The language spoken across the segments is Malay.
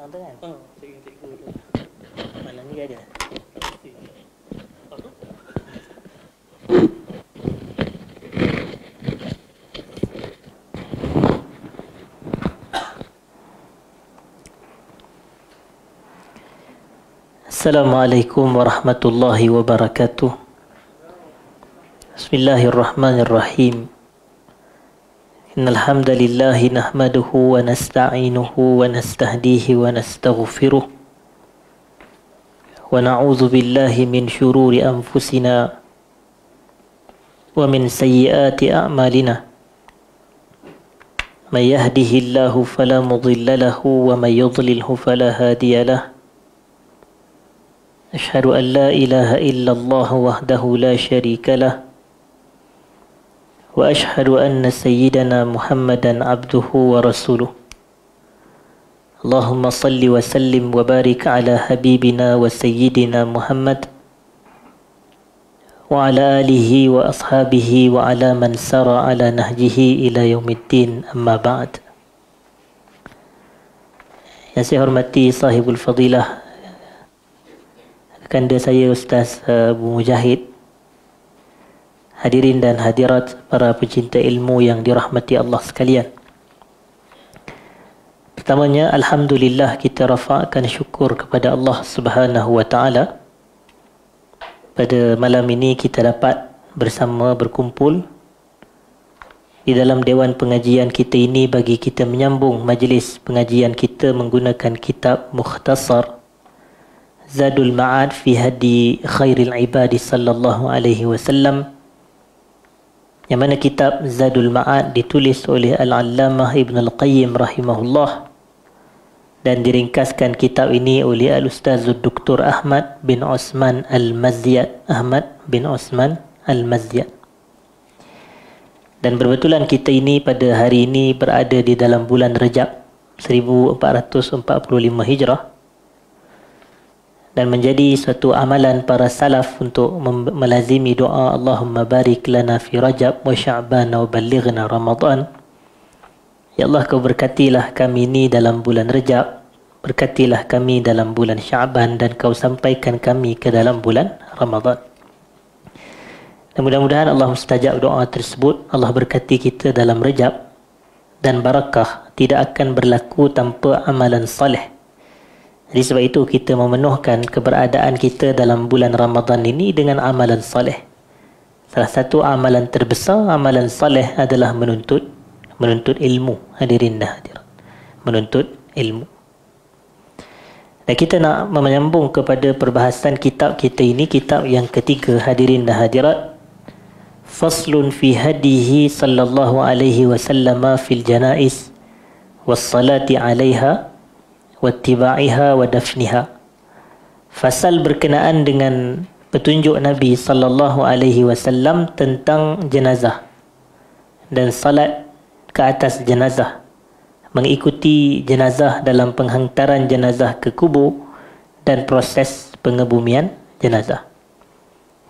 tu kan? Cikgu tu. Malam ni ada. Assalamualaikum warahmatullahi wabarakatuh. Bismillahirrahmanirrahim. Innal hamdalillah nahmaduhu wa nasta'inuhu wa nastahdihi wa nastaghfiruh. Wa na'udzu billahi min shururi anfusina wa min sayyiati a'malina. May yahdihillahu fala mudilla lahu wa may yudlilhu fala hadiya lahu. أشهد أن لا إله إلا الله وحده لا شريك له وأشهد أن سيدنا محمدا عبده ورسوله اللهم صل وسلم وبارك على حبيبنا وسيدنا محمد وعلى آله وأصحابه وعلى من سار على نهجه إلى يوم الدين أما بعد. Yang saya hormati sahibul fadilah Kanda saya Ustaz Abu Mujahid, hadirin dan hadirat para pecinta ilmu yang dirahmati Allah sekalian. Pertamanya, alhamdulillah kita rafa'kan syukur kepada Allah Subhanahu wa taala. Pada malam ini kita dapat bersama berkumpul di dalam dewan pengajian kita ini bagi kita menyambung majlis pengajian kita menggunakan kitab Mukhtasar Zadul Ma'ad fi Hadi Khairil Ibadi sallallahu alaihi wasallam, yang mana kitab Zadul Ma'ad ditulis oleh Al-Allamah Ibn Al-Qayyim rahimahullah dan diringkaskan kitab ini oleh Al-Ustaz Dr. Ahmad bin Osman Al-Mazyad. Dan berbetulan kita ini pada hari ini berada di dalam bulan Rajab 1445 Hijrah, dan menjadi suatu amalan para salaf untuk melazimi doa Allahumma barik lana fi Rajab wa Sya'ban wa ballighna Ramadan. Ya Allah, kau berkatilah kami ini dalam bulan Rajab, berkatilah kami dalam bulan Sya'ban, dan kau sampaikan kami ke dalam bulan Ramadan. Dan mudah-mudahan Allah mustajab doa tersebut. Allah berkati kita dalam Rajab, dan barakah tidak akan berlaku tanpa amalan salih. Jadi sebab itu kita memenuhkan keberadaan kita dalam bulan Ramadan ini dengan amalan saleh. Salah satu amalan terbesar, amalan saleh adalah menuntut ilmu. Hadirin dan hadirat, menuntut ilmu. Dan kita nak menyambung kepada perbahasan kitab kita ini, kitab yang ketiga, hadirin dan hadirat. Faslun fi hadihi sallallahu alaihi wasallam fil janaiz was salati alaiha wattiba'iha wa dafniha. Fasal berkenaan dengan petunjuk Nabi sallallahu alaihi wasallam tentang jenazah dan salat ke atas jenazah, mengikuti jenazah dalam penghantaran jenazah ke kubur dan proses pengebumian jenazah.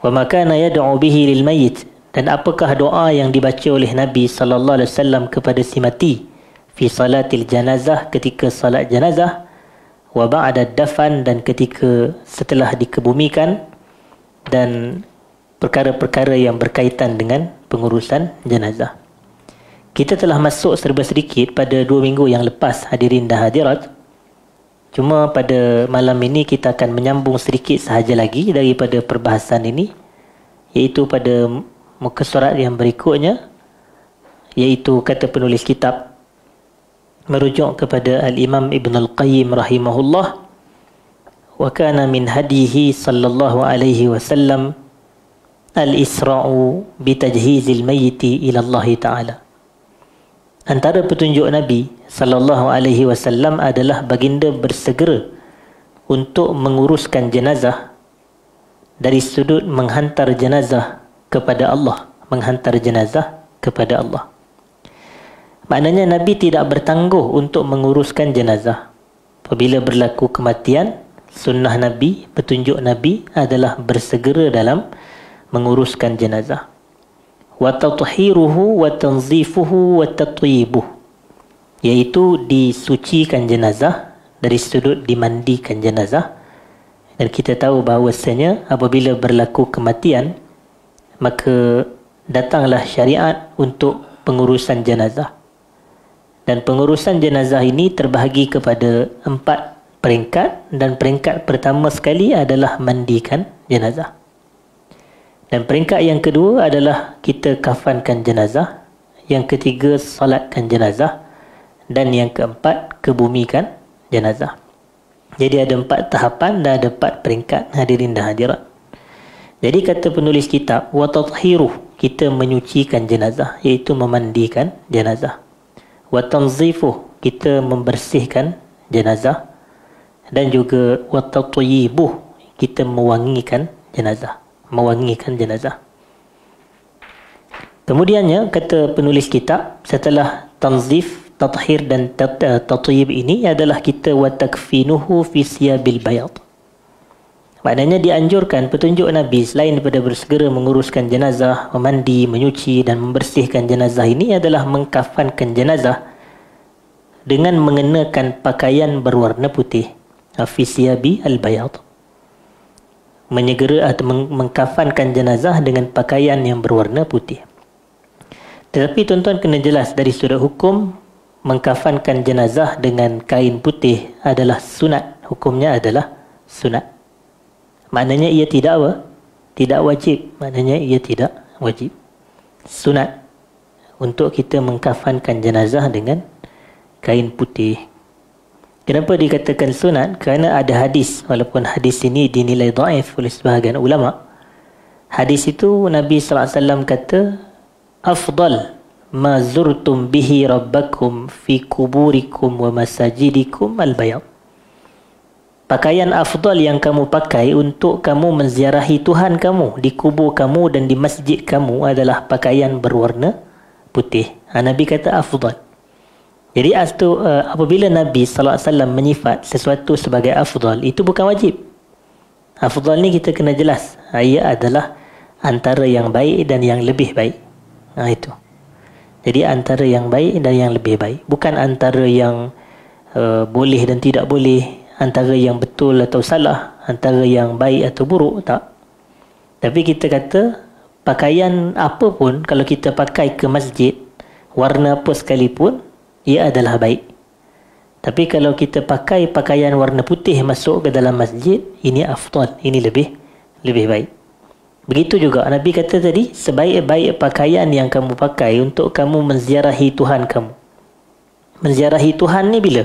Wa ma kana yad'u bihi lil mayyit, dan apakah doa yang dibaca oleh Nabi sallallahu alaihi wasallam kepada si mati fi salatil janazah, ketika salat jenazah, wa ba'da dafan, dan ketika setelah dikebumikan, dan perkara-perkara yang berkaitan dengan pengurusan jenazah. Kita telah masuk serba sedikit pada 2 minggu yang lepas, hadirin dan hadirat. Cuma pada malam ini kita akan menyambung sedikit sahaja lagi daripada perbahasan ini, iaitu pada muka surat yang berikutnya, iaitu kata penulis kitab merujuk kepada Al-Imam Ibn Al-Qayyim rahimahullah, wa kana min hadihi sallallahu alaihi wasallam al-isra'u bitajhizil mayyiti ila Allah Ta'ala. Antara petunjuk Nabi sallallahu alaihi wasallam adalah baginda bersegera untuk menguruskan jenazah dari sudut menghantar jenazah kepada Allah, menghantar jenazah kepada Allah. Maknanya Nabi tidak bertangguh untuk menguruskan jenazah. Apabila berlaku kematian, sunnah Nabi, petunjuk Nabi adalah bersegera dalam menguruskan jenazah. Wa tathiruhu wa tanzifuhu wa tatyibuh, iaitu disucikan jenazah dari sudut dimandikan jenazah. Dan kita tahu bahawasanya apabila berlaku kematian, maka datanglah syariat untuk pengurusan jenazah. Dan pengurusan jenazah ini terbahagi kepada 4 peringkat, dan peringkat pertama sekali adalah mandikan jenazah. Dan peringkat yang kedua adalah kita kafankan jenazah. Yang ketiga, salatkan jenazah. Dan yang keempat, kebumikan jenazah. Jadi ada 4 tahapan dan ada 4 peringkat, hadirin dan hadirat. Jadi kata penulis kitab, wa tathiruh, kita menyucikan jenazah, iaitu memandikan jenazah. Wa tanzifuh, kita membersihkan jenazah. Dan juga wa tatyibuh, kita mewangikan jenazah. Mewangikan jenazah. Kemudiannya kata penulis kitab, setelah tanzif, tathhir dan tatyib ini adalah kita wa takfinuhu fi siyabil bayad. Maknanya dianjurkan petunjuk Nabi selain daripada bersegera menguruskan jenazah, memandi, menyuci dan membersihkan jenazah ini adalah mengkafankan jenazah dengan mengenakan pakaian berwarna putih. Fi siyabi al-bayad. Menyegera atau mengkafankan jenazah dengan pakaian yang berwarna putih. Tetapi tuan-tuan kena jelas dari sudut hukum, mengkafankan jenazah dengan kain putih adalah sunat. Hukumnya adalah sunat. Maknanya ia tidak apa? Tidak wajib. Maknanya ia tidak wajib. Sunat untuk kita mengkafankan jenazah dengan kain putih. Kenapa dikatakan sunat? Kerana ada hadis, walaupun hadis ini dinilai dhaif oleh sebahagian ulama. Hadis itu Nabi SAW kata, afdal ma zurtum bihi rabbakum fi kuburikum wa masajidikum al-bayad. Pakaian afdal yang kamu pakai untuk kamu menziarahi Tuhan kamu di kubur kamu dan di masjid kamu adalah pakaian berwarna putih. Nabi kata afdal. Jadi apabila Nabi SAW menyifat sesuatu sebagai afdal, itu bukan wajib. Afdal ni kita kena jelas, ia adalah antara yang baik dan yang lebih baik. Itu. Jadi antara yang baik dan yang lebih baik. Bukan antara yang boleh dan tidak boleh, antara yang betul atau salah, antara yang baik atau buruk, tak. Tapi kita kata pakaian apa pun kalau kita pakai ke masjid, warna apa sekalipun, ia adalah baik. Tapi kalau kita pakai pakaian warna putih masuk ke dalam masjid, ini afdal, ini lebih baik. Begitu juga Nabi kata tadi, sebaik-baik pakaian yang kamu pakai untuk kamu menziarahi Tuhan kamu. Menziarahi Tuhan ni bila?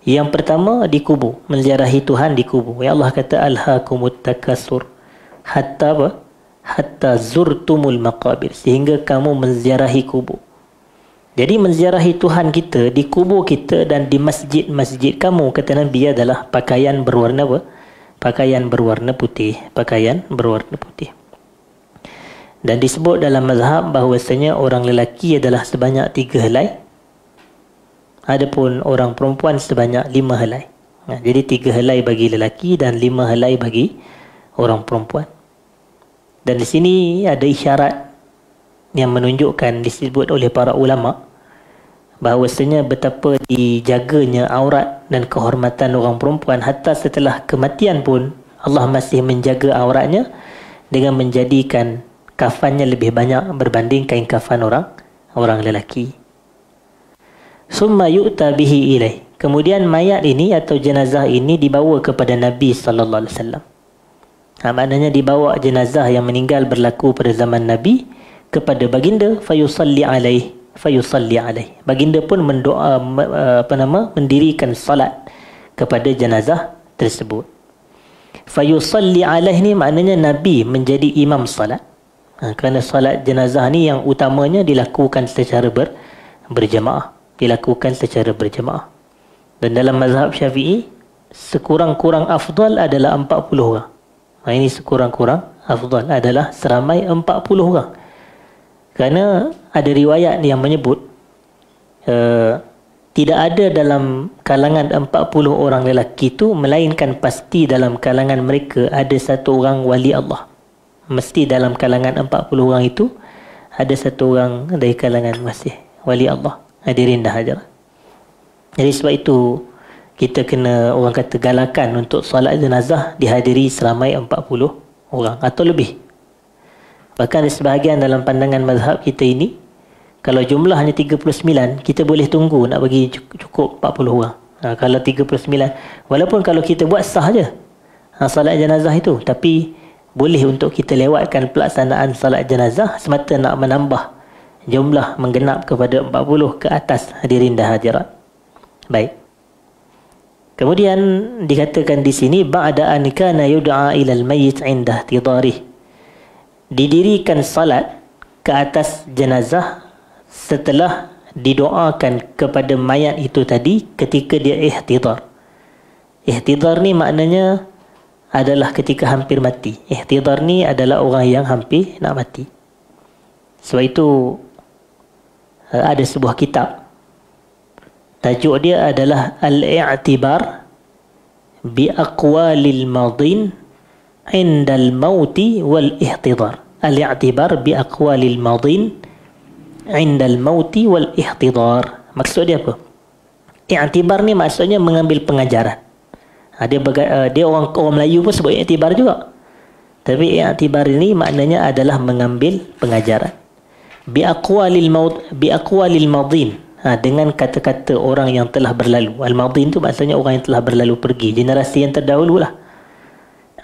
Yang pertama di kubur, menziarahi Tuhan di kubur. Ya Allah kata alhaakumut takasur hatta apa? Hatta zurtumul maqabir, sehingga kamu menziarahi kubur. Jadi menziarahi Tuhan kita di kubur kita dan di masjid-masjid kamu, kata Nabi, adalah pakaian berwarna apa? Pakaian berwarna putih. Pakaian berwarna putih. Dan disebut dalam mazhab bahawasanya orang lelaki adalah sebanyak 3 helai. Adapun orang perempuan sebanyak 5 helai. Jadi 3 helai bagi lelaki dan 5 helai bagi orang perempuan. Dan di sini ada isyarat yang menunjukkan, disebut oleh para ulama, bahawasanya betapa dijaganya aurat dan kehormatan orang perempuan hatta setelah kematian pun Allah masih menjaga auratnya dengan menjadikan kafannya lebih banyak berbanding kain kafan orang lelaki. Summa yu'ta bihi ilaih. Kemudian mayat ini atau jenazah ini dibawa kepada Nabi sallallahu alaihi wasallam. Maknanya dibawa jenazah yang meninggal berlaku pada zaman Nabi kepada baginda, fayusalli alaih. Baginda pun mendoa, mendirikan salat kepada jenazah tersebut. Fayusalli alaih ni maknanya Nabi menjadi imam salat. Kerana salat jenazah ni yang utamanya dilakukan secara berjemaah. Dan dalam mazhab Syafi'i, sekurang-kurang afdal adalah 40 orang. Ini sekurang-kurang afdal adalah seramai 40 orang. Kerana ada riwayat yang menyebut tidak ada dalam kalangan 40 orang lelaki itu, melainkan pasti dalam kalangan mereka ada satu orang wali Allah. Mesti dalam kalangan 40 orang itu ada satu orang dari kalangan masih wali Allah. Hadirin dah hajar. Jadi sebab itu kita kena orang kata galakan untuk solat jenazah dihadiri seramai 40 orang atau lebih. Bahkan ada sebahagian dalam pandangan mazhab kita ini, kalau jumlah hanya 39, kita boleh tunggu nak bagi cukup 40 orang. Kalau 39, walaupun kalau kita buat sah je salat jenazah itu, tapi boleh untuk kita lewatkan pelaksanaan salat jenazah semata nak menambah jumlah menggenap kepada 40 ke atas hadirin dan hadirat. Baik. Kemudian dikatakan di sini ba'da an kana yud'a ila al-mayyit 'inda ihtidarih. Didirikan salat ke atas jenazah setelah didoakan kepada mayat itu tadi ketika dia ihtidar. Ihtidar ni maknanya adalah ketika hampir mati. Ihtidar ni adalah orang yang hampir nak mati. Sebab itu ada sebuah kitab, tajuk dia adalah Al-i'tibar bi aqwalil madin indal mauti wal ihtidar. Al-i'tibar bi aqwalil madin indal mauti wal ihtidar. Maksud dia apa? I'tibar ni maksudnya mengambil pengajaran. Dia orang Melayu pun sebut i'tibar juga. Tapi i'tibar ini maknanya adalah mengambil pengajaran. Bi aqwalil madin. Dengan kata-kata orang yang telah berlalu. Al-madin tu maksudnya orang yang telah berlalu pergi, generasi yang terdahulu lah.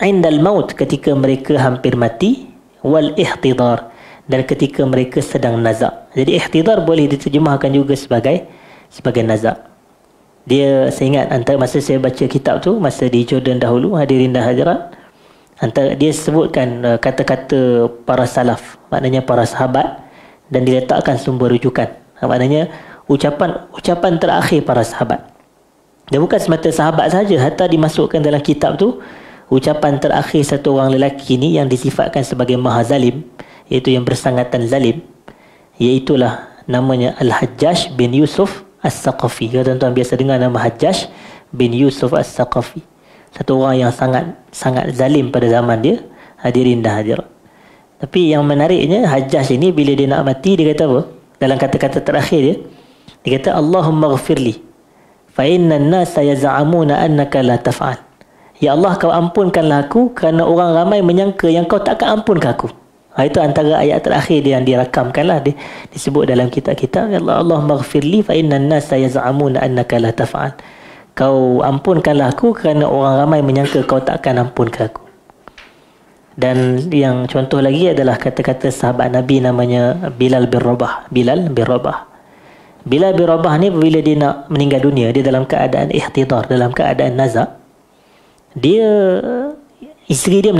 Indal maut, ketika mereka hampir mati, wal ihtidar, dan ketika mereka sedang nazak. Jadi ihtidar boleh diterjemahkan juga sebagai nazak. Saya ingat antara masa saya baca kitab tu, masa di Jordan dahulu, hadirin dan hadirat, dia sebutkan kata-kata para salaf, maknanya para sahabat, dan diletakkan sumber rujukan. Maknanya ucapan terakhir para sahabat. Dan bukan semata sahabat saja, hatta dimasukkan dalam kitab tu ucapan terakhir satu orang lelaki ni yang disifatkan sebagai maha zalim, iaitu yang bersangatan zalim, iaitulah namanya Al-Hajjaj bin Yusuf As-Saqafi. Tuan-tuan biasa dengar nama Hajjaj bin Yusuf As-Saqafi, satu orang yang sangat zalim pada zaman dia, hadirin dan hadirat. Tapi yang menariknya, Hajjaj ini bila dia nak mati, dia kata apa? Dalam kata-kata terakhir dia kata, Allahumma ghafirli fa inna an-nasa yaz'amuna annaka la taf'al. Ya Allah, kau ampunkanlah aku kerana orang ramai menyangka yang kau takkan ampunkan aku. Itu antara ayat terakhir dia yang dirakamkanlah, disebut dalam kitab-kitab. Ya Allah, Allahumma ghafirli fa inna an-nasa yaz'amuna annaka la taf'al. Kau ampunkanlah aku kerana orang ramai menyangka kau takkan ampunkan aku. Dan yang contoh lagi adalah kata-kata sahabat Nabi namanya Bilal bin Rabah. Bilal bin Rabah ni bila dia nak meninggal dunia, dia dalam keadaan ihtidar, dalam keadaan nazak, isteri dia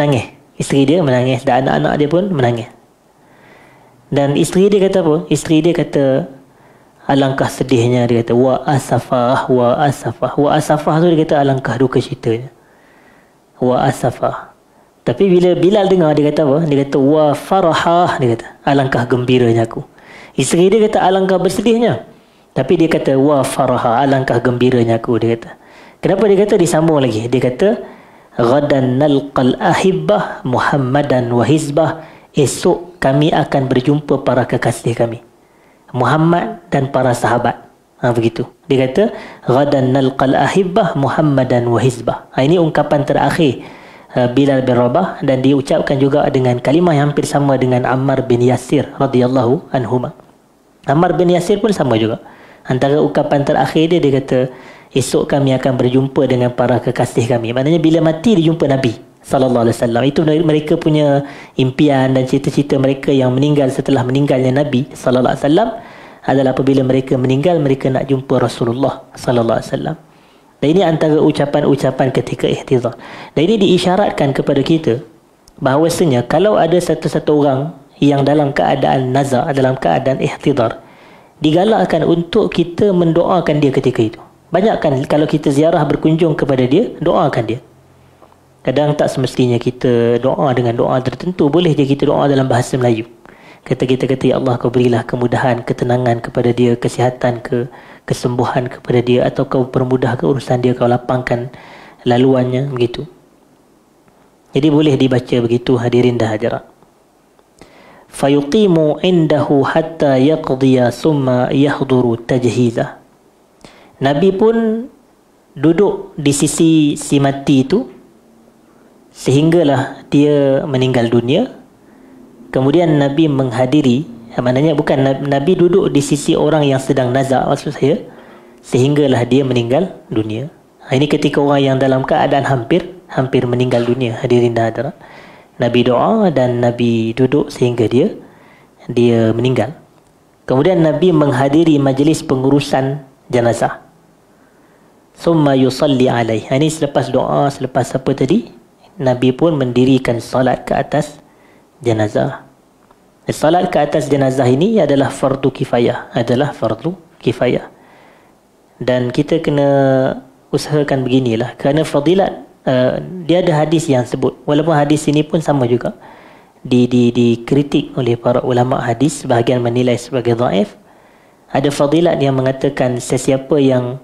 menangis dan anak-anak dia pun menangis. Dan isteri dia kata apa? Isteri dia kata, alangkah sedihnya, dia kata wa asafah. Wa asafah tu dia kata alangkah duka citanya. Wa asafah. Tapi bila Bilal dengar, dia kata apa? Dia kata wa farahah, dia kata alangkah gembiranya aku. Isteri dia kata alangkah bersedihnya, tapi dia kata wa farahah, alangkah gembiranya aku, dia kata. Kenapa dia kata? Disambung lagi, dia kata ghadan nalqal ahibbah Muhammadan wa hizbah. Esok kami akan berjumpa para kekasih kami, Muhammad dan para sahabat. Begitu. Dia kata ghadan nalqal ahibbah Muhammadan wa hizbah. Ini ungkapan terakhir Bilal bin Rabah, dan diucapkan juga dengan kalimah yang hampir sama dengan Ammar bin Yasir radhiyallahu anhuma. Ammar bin Yasir pun sama juga. Antara ucapan terakhir dia kata esok kami akan berjumpa dengan para kekasih kami. Maknanya bila mati dia jumpa Nabi sallallahu alaihi wasallam. Itu mereka punya impian dan cita-cita mereka yang meninggal setelah meninggalnya Nabi sallallahu alaihi wasallam adalah apabila mereka meninggal, mereka nak jumpa Rasulullah sallallahu alaihi wasallam. Dan ini antara ucapan-ucapan ketika ihtidar. Dan ini diisyaratkan kepada kita bahawasanya kalau ada satu-satu orang yang dalam keadaan nazar, dalam keadaan ihtidar, digalakkan untuk kita mendoakan dia ketika itu. Banyakkan kalau kita ziarah berkunjung kepada dia, doakan dia. Kadang tak semestinya kita doa dengan doa tertentu. Boleh je kita doa dalam bahasa Melayu. Kita kata, ya Allah, kau berilah kemudahan, ketenangan kepada dia, kesihatan, kesembuhan kepada dia, atau kau permudah urusan dia, kau lapangkan laluannya, begitu. Jadi boleh dibaca begitu, hadirin dan hadirat. Fayuqimu indahu hatta yaqdiya summa yahduru tajhizah. Nabi pun duduk di sisi si mati itu sehinggalah dia meninggal dunia. Kemudian Nabi menghadiri, maknanya bukan Nabi duduk di sisi orang yang sedang nazak, maksud saya, sehinggalah dia meninggal dunia. Ini ketika orang yang dalam keadaan hampir meninggal dunia, hadirin dan hadirat. Nabi doa dan Nabi duduk sehingga dia meninggal. Kemudian Nabi menghadiri majlis pengurusan jenazah. Summa yusalli alaih. Ini selepas doa, selepas apa tadi, Nabi pun mendirikan salat ke atas jenazah. Salat ke atas jenazah ini adalah fardu kifayah, dan kita kena usahakan beginilah, kerana fadilat dia ada hadis yang sebut, walaupun hadis ini pun sama juga dikritik oleh para ulama hadis, sebahagian menilai sebagai dhaif. Ada fadilat yang mengatakan sesiapa yang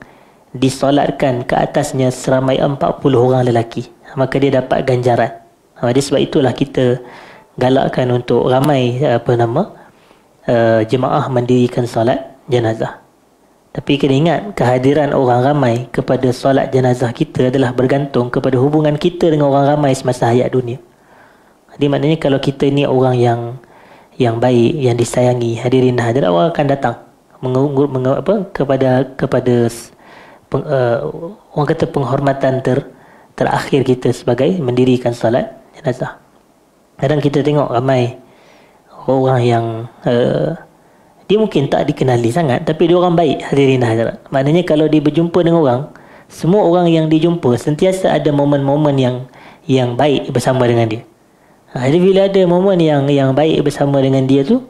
disolatkan ke atasnya seramai 40 orang lelaki, maka dia dapat ganjaran. Jadi sebab itulah kita galakkan untuk ramai jemaah mendirikan solat jenazah. Tapi kena ingat, kehadiran orang ramai kepada solat jenazah kita adalah bergantung kepada hubungan kita dengan orang ramai semasa hayat dunia. Jadi maknanya kalau kita ni orang yang baik, yang disayangi, hadirin dan hadirat, orang akan datang kepada orang kata penghormatan terakhir kita sebagai mendirikan solat jenazah. Kadang kita tengok ramai orang yang dia mungkin tak dikenali sangat, tapi dia orang baik, hadirin dan hadirat. Maknanya kalau dia berjumpa dengan orang, semua orang yang dijumpa sentiasa ada momen-momen yang baik bersama dengan dia. Jadi bila ada momen yang baik bersama dengan dia tu,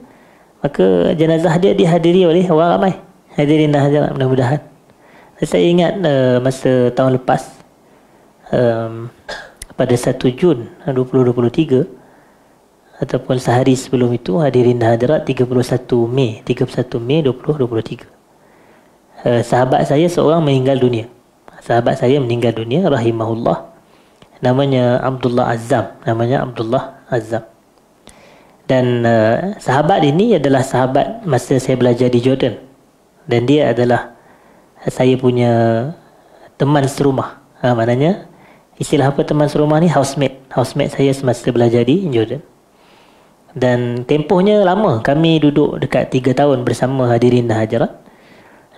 maka jenazah dia dihadiri oleh orang ramai, hadirin dan hadirat, mudah-mudahan. Saya ingat masa tahun lepas, pada 1 Jun 2023, ataupun sehari sebelum itu, hadirin dan hadirat, 31 Mei 2023, sahabat saya seorang meninggal dunia. Rahimahullah. Namanya Abdullah Azzam. Dan sahabat ini adalah sahabat masa saya belajar di Jordan, dan dia adalah saya punya teman serumah. Maknanya istilah apa teman serumah ni? Housemate saya semasa belajar di Jordan. Dan tempohnya lama, kami duduk dekat 3 tahun bersama, hadirin dan hadirat.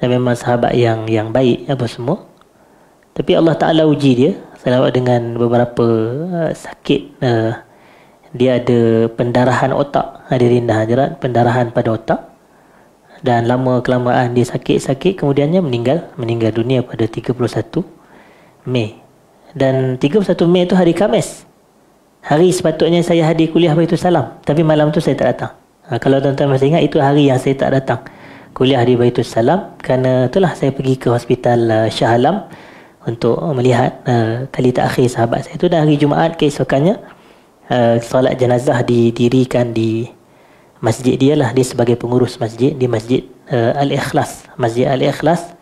Dan memang sahabat yang baik apa semua. Tapi Allah Ta'ala uji dia selawat dengan beberapa sakit. Dia ada pendarahan otak, hadirin dan hadirat, pendarahan pada otak. Dan lama kelamaan dia sakit, kemudiannya meninggal dunia pada 31 Mei. Dan 31 Mei itu hari Khamis. Hari sepatutnya saya hadir kuliah Baitulsalam, tapi malam tu saya tak datang. Kalau tuan-tuan masih ingat, itu hari yang saya tak datang kuliah di Baitulsalam, kerana itulah saya pergi ke hospital Shah Alam untuk melihat kali terakhir sahabat saya. Itu dah hari Jumaat keesokannya, solat jenazah didirikan di masjid dia lah. Dia sebagai pengurus masjid di Masjid Al-Ikhlas, Masjid Al-Ikhlas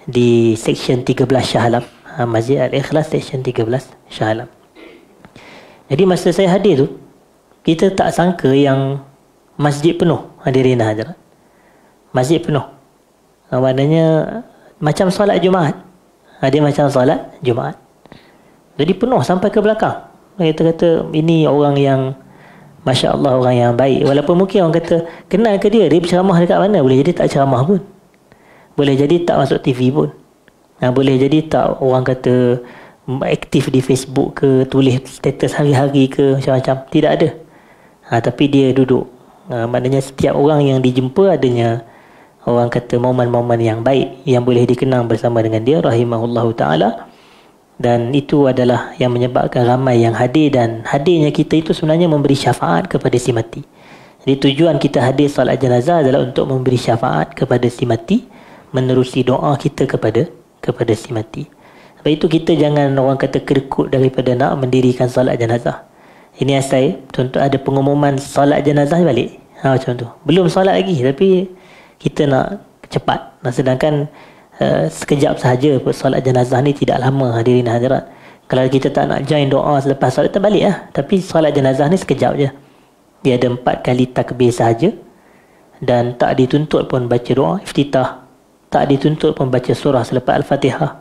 di Seksyen 13 Shah Alam. Masjid Al-Ikhlas Seksyen 13 Shah Alam. Jadi masa saya hadir tu, kita tak sangka yang masjid penuh, hadirin dan hadirat. Masjid penuh. Maknanya macam solat Jumaat. Dia macam solat Jumaat. Jadi penuh sampai ke belakang. Kita kata ini orang yang Masya Allah, orang yang baik. Walaupun mungkin orang kata, kenal ke dia berceramah dekat mana? Boleh jadi tak ceramah pun. Boleh jadi tak masuk TV pun. Boleh jadi tak orang kata aktif di Facebook ke, tulis status hari-hari ke, macam-macam. Tidak ada. Tapi dia duduk. Maknanya setiap orang yang dijumpa adanya orang kata momen-momen yang baik yang boleh dikenang bersama dengan dia, rahimahullahu ta'ala. Dan itu adalah yang menyebabkan ramai yang hadir, dan hadirnya kita itu sebenarnya memberi syafaat kepada si mati. Jadi tujuan kita hadir solat jenazah adalah untuk memberi syafaat kepada si mati, menerusi doa kita kepada si mati. Sebab itu kita jangan orang kata kerekut daripada nak mendirikan solat jenazah. Ini asal contoh ada pengumuman solat jenazah balik. Macam tu. Belum solat lagi, tapi kita nak cepat. Sedangkan sekejap sahaja solat jenazah ni tidak lama, hadirin hadirat. Kalau kita tak nak join doa selepas solat, terbalik lah. Tapi solat jenazah ni sekejap je. Dia ada 4 kali takbir sahaja, dan tak dituntut pun baca doa iftitah, tak dituntut pun baca surah selepas Al-Fatihah.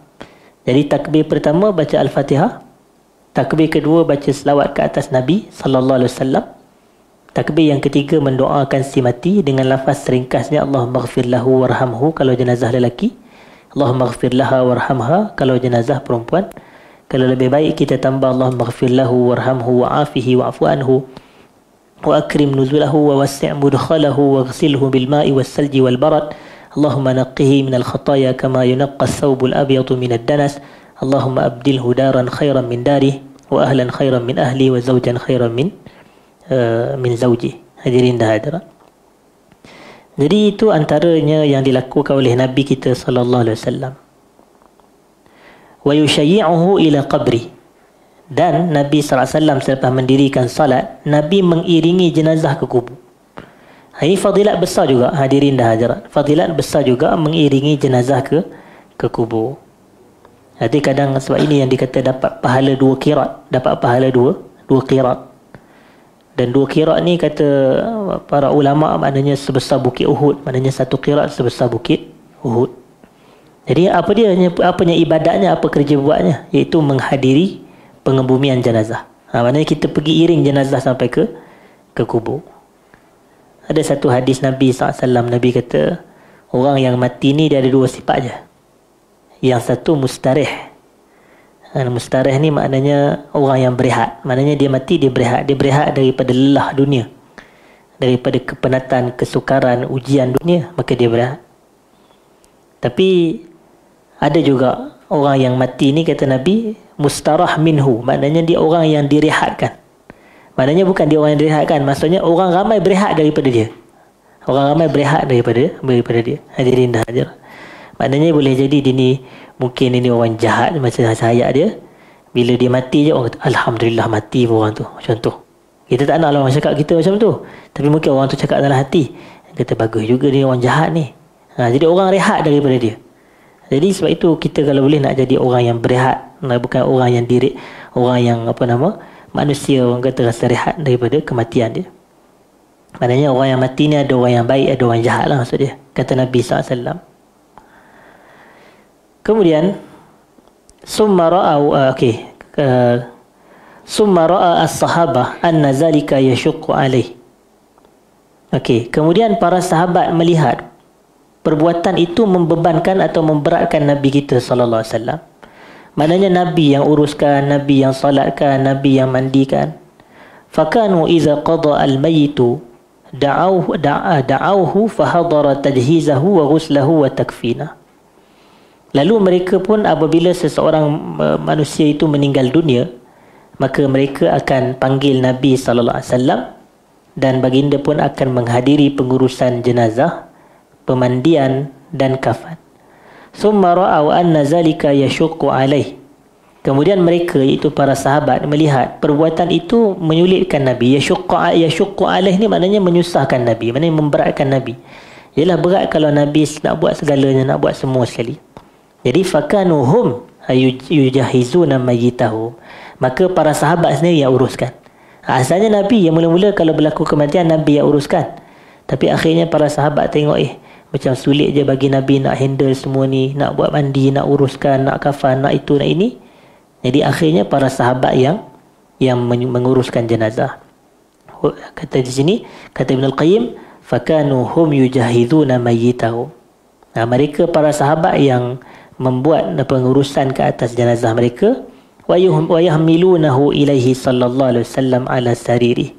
Jadi takbir pertama baca Al-Fatihah, takbir kedua baca selawat ke atas Nabi sallallahu alaihi wasallam, takbir yang ketiga mendoakan si mati dengan lafaz ringkasnya Allahumma ighfir lahu warhamhu kalau jenazah lelaki, Allahumma ighfir laha warhamha kalau jenazah perempuan. Kalau lebih baik kita tambah Allahumma ighfir lahu warhamhu wa'afihi wa'fu anhu wa akrim nuzulahu wa wasi' mudkhalahu waghsilhu bil ma'i was salji wal barad. Allahumma naqqihi minal khataya kama yunaqqa as-sawbul abyadu minad danas. Allahumma abdilhu daran khairan min darih wa ahlan khairan min ahli wa zawjan khairan min zawji. Hadirin dah hadirat. Jadi itu antaranya yang dilakukan oleh Nabi kita sallallahu alaihi wasallam. Wa yushayyi'uhu ila qabri. Dan Nabi sallallahu alaihi wasallam selepas mendirikan salat, Nabi mengiringi jenazah ke kubur. Ini fadilat besar juga, hadirin dah hadirat. Fadilat besar juga mengiringi jenazah ke kubur. Nanti kadang sebab ini yang dikata dapat pahala 2 qirat, dapat pahala 2 qirat. Dan 2 qirat ni kata para ulama maknanya sebesar bukit Uhud, maknanya 1 qirat sebesar bukit Uhud. Jadi apanya ibadatnya, apa kerja buatnya, iaitu menghadiri pengebumian jenazah. Maknanya kita pergi iring jenazah sampai ke kubur. Ada satu hadis Nabi SAW, Nabi kata orang yang mati ni dia ada 2 sifat je. Yang satu mustarih. Mustarih ni maknanya orang yang berehat. Maknanya dia mati, dia berehat. Dia berehat daripada lelah dunia, daripada kepenatan, kesukaran, ujian dunia, maka dia berehat. Tapi ada juga orang yang mati ni, kata Nabi, mustarah minhu. Maknanya dia orang yang direhatkan. Maknanya bukan dia orang yang direhatkan, maksudnya orang ramai berehat daripada dia. Orang ramai berehat daripada dia. Hadirin dah hadir. Maknanya boleh jadi dia ni, mungkin ini orang jahat macam sayap dia. Bila dia mati je orang kata alhamdulillah mati orang tu, macam tu. Kita tak nak orang cakap kita macam tu, tapi mungkin orang tu cakap dalam hati, kata bagus juga dia orang jahat ni. Jadi orang rehat daripada dia. Jadi sebab itu kita kalau boleh nak jadi orang yang berehat, bukan orang yang orang yang manusia, orang kata rasa rehat daripada kematian dia. Maknanya orang yang mati ni ada orang yang baik, ada orang jahat lah maksud dia, kata Nabi SAW. Kemudian summa ra'a as-sahabah anna zalika yashuqqu alaih. Kemudian para sahabat melihat perbuatan itu membebankan atau memberatkan Nabi kita sallallahu alaihi wasallam. Maknanya Nabi yang uruskan, Nabi yang salatkan, Nabi yang mandikan. Fakanu iza qada al-mayyitu da'awhu fahadara tajhizahu wa ghuslahu wa takfina. Lalu mereka pun apabila seseorang manusia itu meninggal dunia, maka mereka akan panggil Nabi sallallahu alaihi wasallam dan baginda pun akan menghadiri pengurusan jenazah, pemandian dan kafan. Summa ra'aw anna zalika yashuqqu alaih. Kemudian mereka, iaitu para sahabat, melihat perbuatan itu menyulitkan Nabi. Yashuqqu alaih ni maknanya menyusahkan Nabi, maknanya memberatkan Nabi. Ialah berat kalau Nabi nak buat segalanya, nak buat semua sekali. Jadi fakanuhum yujahizuna mayyitahum. Maka para sahabat sendiri yang uruskan. Asalnya Nabi yang mula-mula kalau berlaku kematian, Nabi yang uruskan. Tapi akhirnya para sahabat tengok macam sulit je bagi Nabi nak handle semua ni, nak buat mandi, nak uruskan, nak kafan, nak itu, nak ini. Jadi akhirnya para sahabat yang menguruskan jenazah. Kata di sini, kata Ibn Al-Qayyim, fakanu hum yujahiduna mayyitahu. Mereka para sahabat yang membuat pengurusan ke atas jenazah mereka. Wa yahmilunahu ilaihi sallallahu alaihi wasallam ala sariri.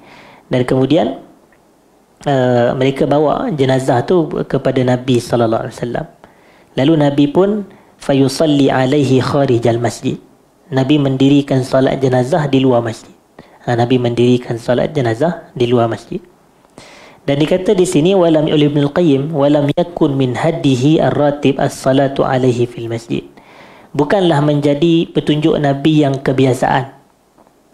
Dan kemudian mereka bawa jenazah tu kepada Nabi sallallahu alaihi wasallam. Lalu Nabi pun fayusalli alaihi kharijal masjid. Nabi mendirikan solat jenazah di luar masjid. Nabi mendirikan solat jenazah di luar masjid. Dan dikata di sini walam oleh Ibn Al-Qayyim walam yakun min haddihi ar-ratib as-salatu alaihi fil masjid. Bukanlah menjadi petunjuk Nabi yang kebiasaan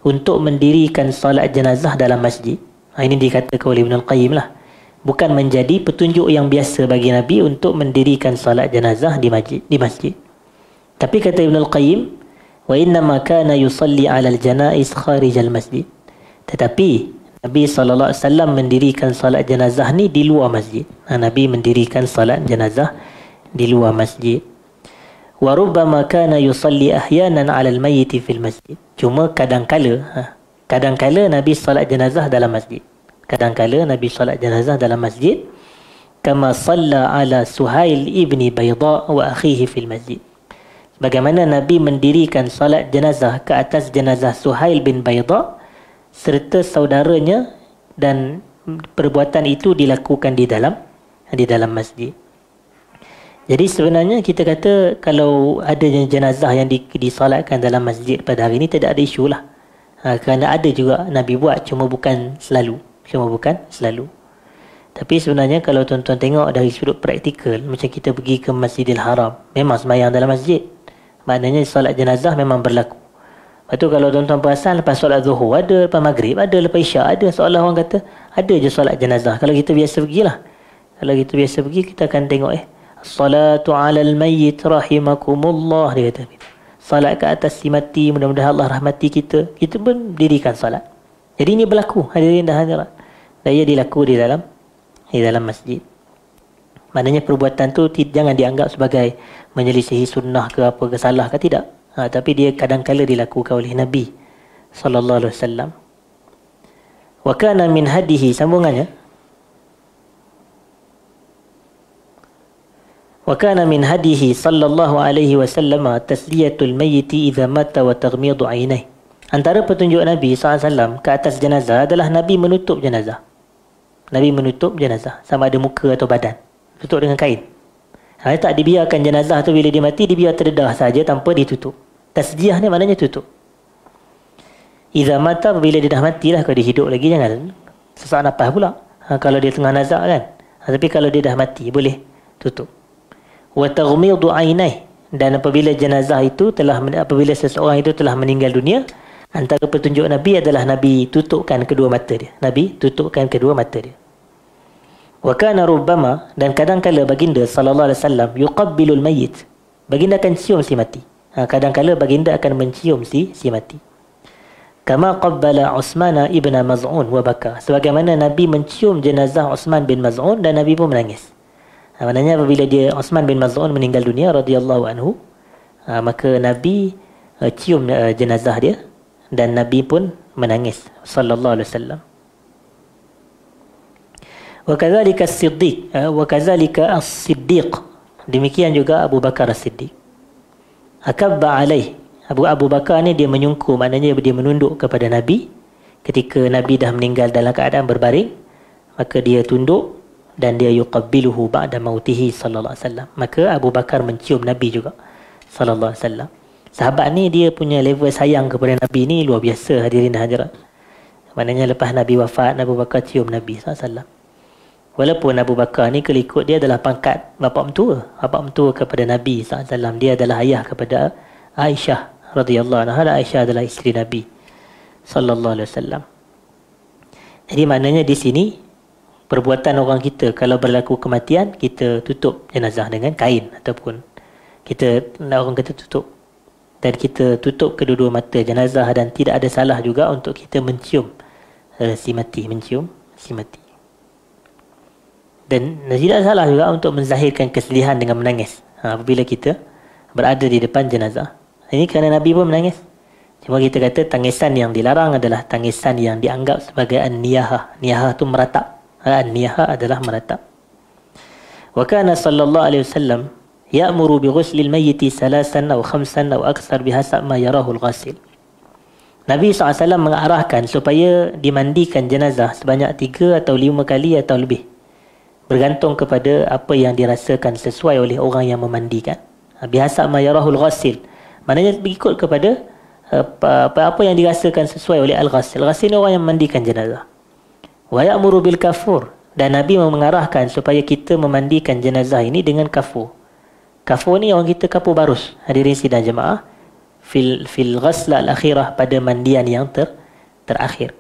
untuk mendirikan solat jenazah dalam masjid. Ini dikatakan oleh Ibn Al-Qayyim lah. Bukan menjadi petunjuk yang biasa bagi Nabi untuk mendirikan solat jenazah di masjid. Tapi kata Ibn Al-Qayyim, wa innama kana yusalli 'ala al-janaiz kharij al-masjid. Tetapi Nabi SAW mendirikan solat jenazah ni di luar masjid. Nabi mendirikan solat jenazah di luar masjid. Wa rubbama kana yusalli ahyanan 'ala al-mayyit fil masjid. Cuma kadang-kala Nabi solat jenazah dalam masjid. Kadang-kala Nabi solat jenazah dalam masjid, kama salla ala Suhail ibni Bayda wa akhihi fil masjid. Bagaimana Nabi mendirikan solat jenazah ke atas jenazah Suhail bin Bayda serta saudaranya, dan perbuatan itu dilakukan di dalam masjid. Jadi sebenarnya kita kata kalau ada jenazah yang disolatkan dalam masjid pada hari ini tidak ada isu lah. Kerana ada juga Nabi buat, cuma bukan selalu. Tapi sebenarnya kalau tuan-tuan tengok dari sudut praktikal, macam kita pergi ke Masjidil Haram, memang sembahyang dalam masjid. Maknanya solat jenazah memang berlaku. Lepas tu kalau tuan-tuan perasan, lepas solat Zuhur ada, lepas Maghrib ada, lepas Isyak ada, seolah orang kata ada je solat jenazah. Kalau kita biasa pergilah. Kalau kita biasa pergi, kita akan tengok Salatu alal mayyit rahimakumullah, dia kata. Salat ke atas si mati, mudah-mudahan Allah rahmati kita. Kita pun dirikan salat. Jadi ini berlaku, hadirin dan hadirat. Dan ia dilaku di dalam masjid. Maknanya perbuatan tu jangan dianggap sebagai menyelisihi sunnah ke apa ke, salah ke, tidak. Tapi dia kadang-kala dilakukan oleh Nabi sallallahu alaihi wasallam. Wa kana min hadihi, sambungannya. Wa kana min hadihi sallallahu alaihi wasallam tasliyatul mayyit idza mata wa taghmidu 'ainaihi. Antara petunjuk Nabi SAW ke atas jenazah adalah Nabi menutup jenazah. Nabi menutup jenazah, sama ada muka atau badan. Tutup dengan kain. Tak dibiarkan jenazah tu bila dia mati, dibiar terdedah saja tanpa ditutup. Tasjiyah ni maknanya tutup. Iza mata, bila dia dah mati lah. Kalau dia hidup lagi, jangan sesak nafas pula. Kalau dia tengah nazak kan. Tapi kalau dia dah mati, boleh tutup. Wa taghmidu 'ainaihi. Dan apabila jenazah itu apabila seseorang itu telah meninggal dunia, antara petunjuk Nabi adalah Nabi tutupkan kedua mata dia. Nabi tutupkan kedua mata dia. Wa kana rubbama, dan kadang-kala baginda sallallahu alaihi wasallam yuqabbilul mayyit. Baginda akan cium si mati. Kadang-kala baginda akan mencium si mati. Kama qabbala Uthman ibn Maz'un wa baka. Sebagaimana Nabi mencium jenazah Uthman bin Maz'un dan Nabi pun menangis. Maknanya apabila Uthman bin Maz'un meninggal dunia radhiyallahu anhu, maka Nabi cium jenazah dia dan Nabi pun menangis sallallahu alaihi wasallam. Wa kadzalika as-Siddiq, wa kadzalika as-Siddiq. Demikian juga Abu Bakar As-Siddiq. Akabba alaih. Abu Bakar ni dia menyungkur, maknanya dia menunduk kepada Nabi ketika Nabi dah meninggal dalam keadaan berbaring, maka dia tunduk dan dia yuqabbiluhu ba'da mautihi sallallahu alaihi wasallam. Maka Abu Bakar mencium Nabi juga sallallahu alaihi wasallam. Sahabat ni dia punya level sayang kepada Nabi ni luar biasa, hadirin dan hadirat. Maknanya lepas Nabi wafat, Abu Bakar cium Nabi sallallahu alaihi wasallam. Walaupun Abu Bakar ni kelikut dia adalah pangkat bapa mentua kepada Nabi SAW. Dia adalah ayah kepada Aisyah radhiyallahu anha. Aisyah adalah isteri Nabi sallallahu alaihi wasallam. Jadi maknanya di sini perbuatan orang kita kalau berlaku kematian, kita tutup jenazah dengan kain ataupun kita orang kata tutup, dan kita tutup kedua-dua mata jenazah, dan tidak ada salah juga untuk kita mencium mencium si mati. Dan tidak salah juga untuk menzahirkan kesedihan dengan menangis apabila kita berada di depan jenazah. Ini kerana Nabi pun menangis. Cuma kita kata tangisan yang dilarang adalah tangisan yang dianggap sebagai an-niyahah. Niyahah itu meratap. An-niyahah adalah meratap. Wa kana sallallahu alaihi wasallam ya'muru bi ghuslil mayyiti 3 aw 5 aw akthar bihasab ma yarahu al-ghasil. Nabi SAW mengarahkan supaya dimandikan jenazah sebanyak 3 atau 5 kali atau lebih, bergantung kepada apa yang dirasakan sesuai oleh orang yang memandikan. Biasa ma yarahul ghasil, maknanya berikut kepada apa yang dirasakan sesuai oleh al-ghasil. Ghasil ni orang yang memandikan jenazah. Wa ya'muru bil kafur, dan Nabi mengarahkan supaya kita memandikan jenazah ini dengan kafur. Kafur ni orang kita kapur barus, hadirin sidang jemaah, fil ghasla al-akhirah, pada mandian yang terakhir.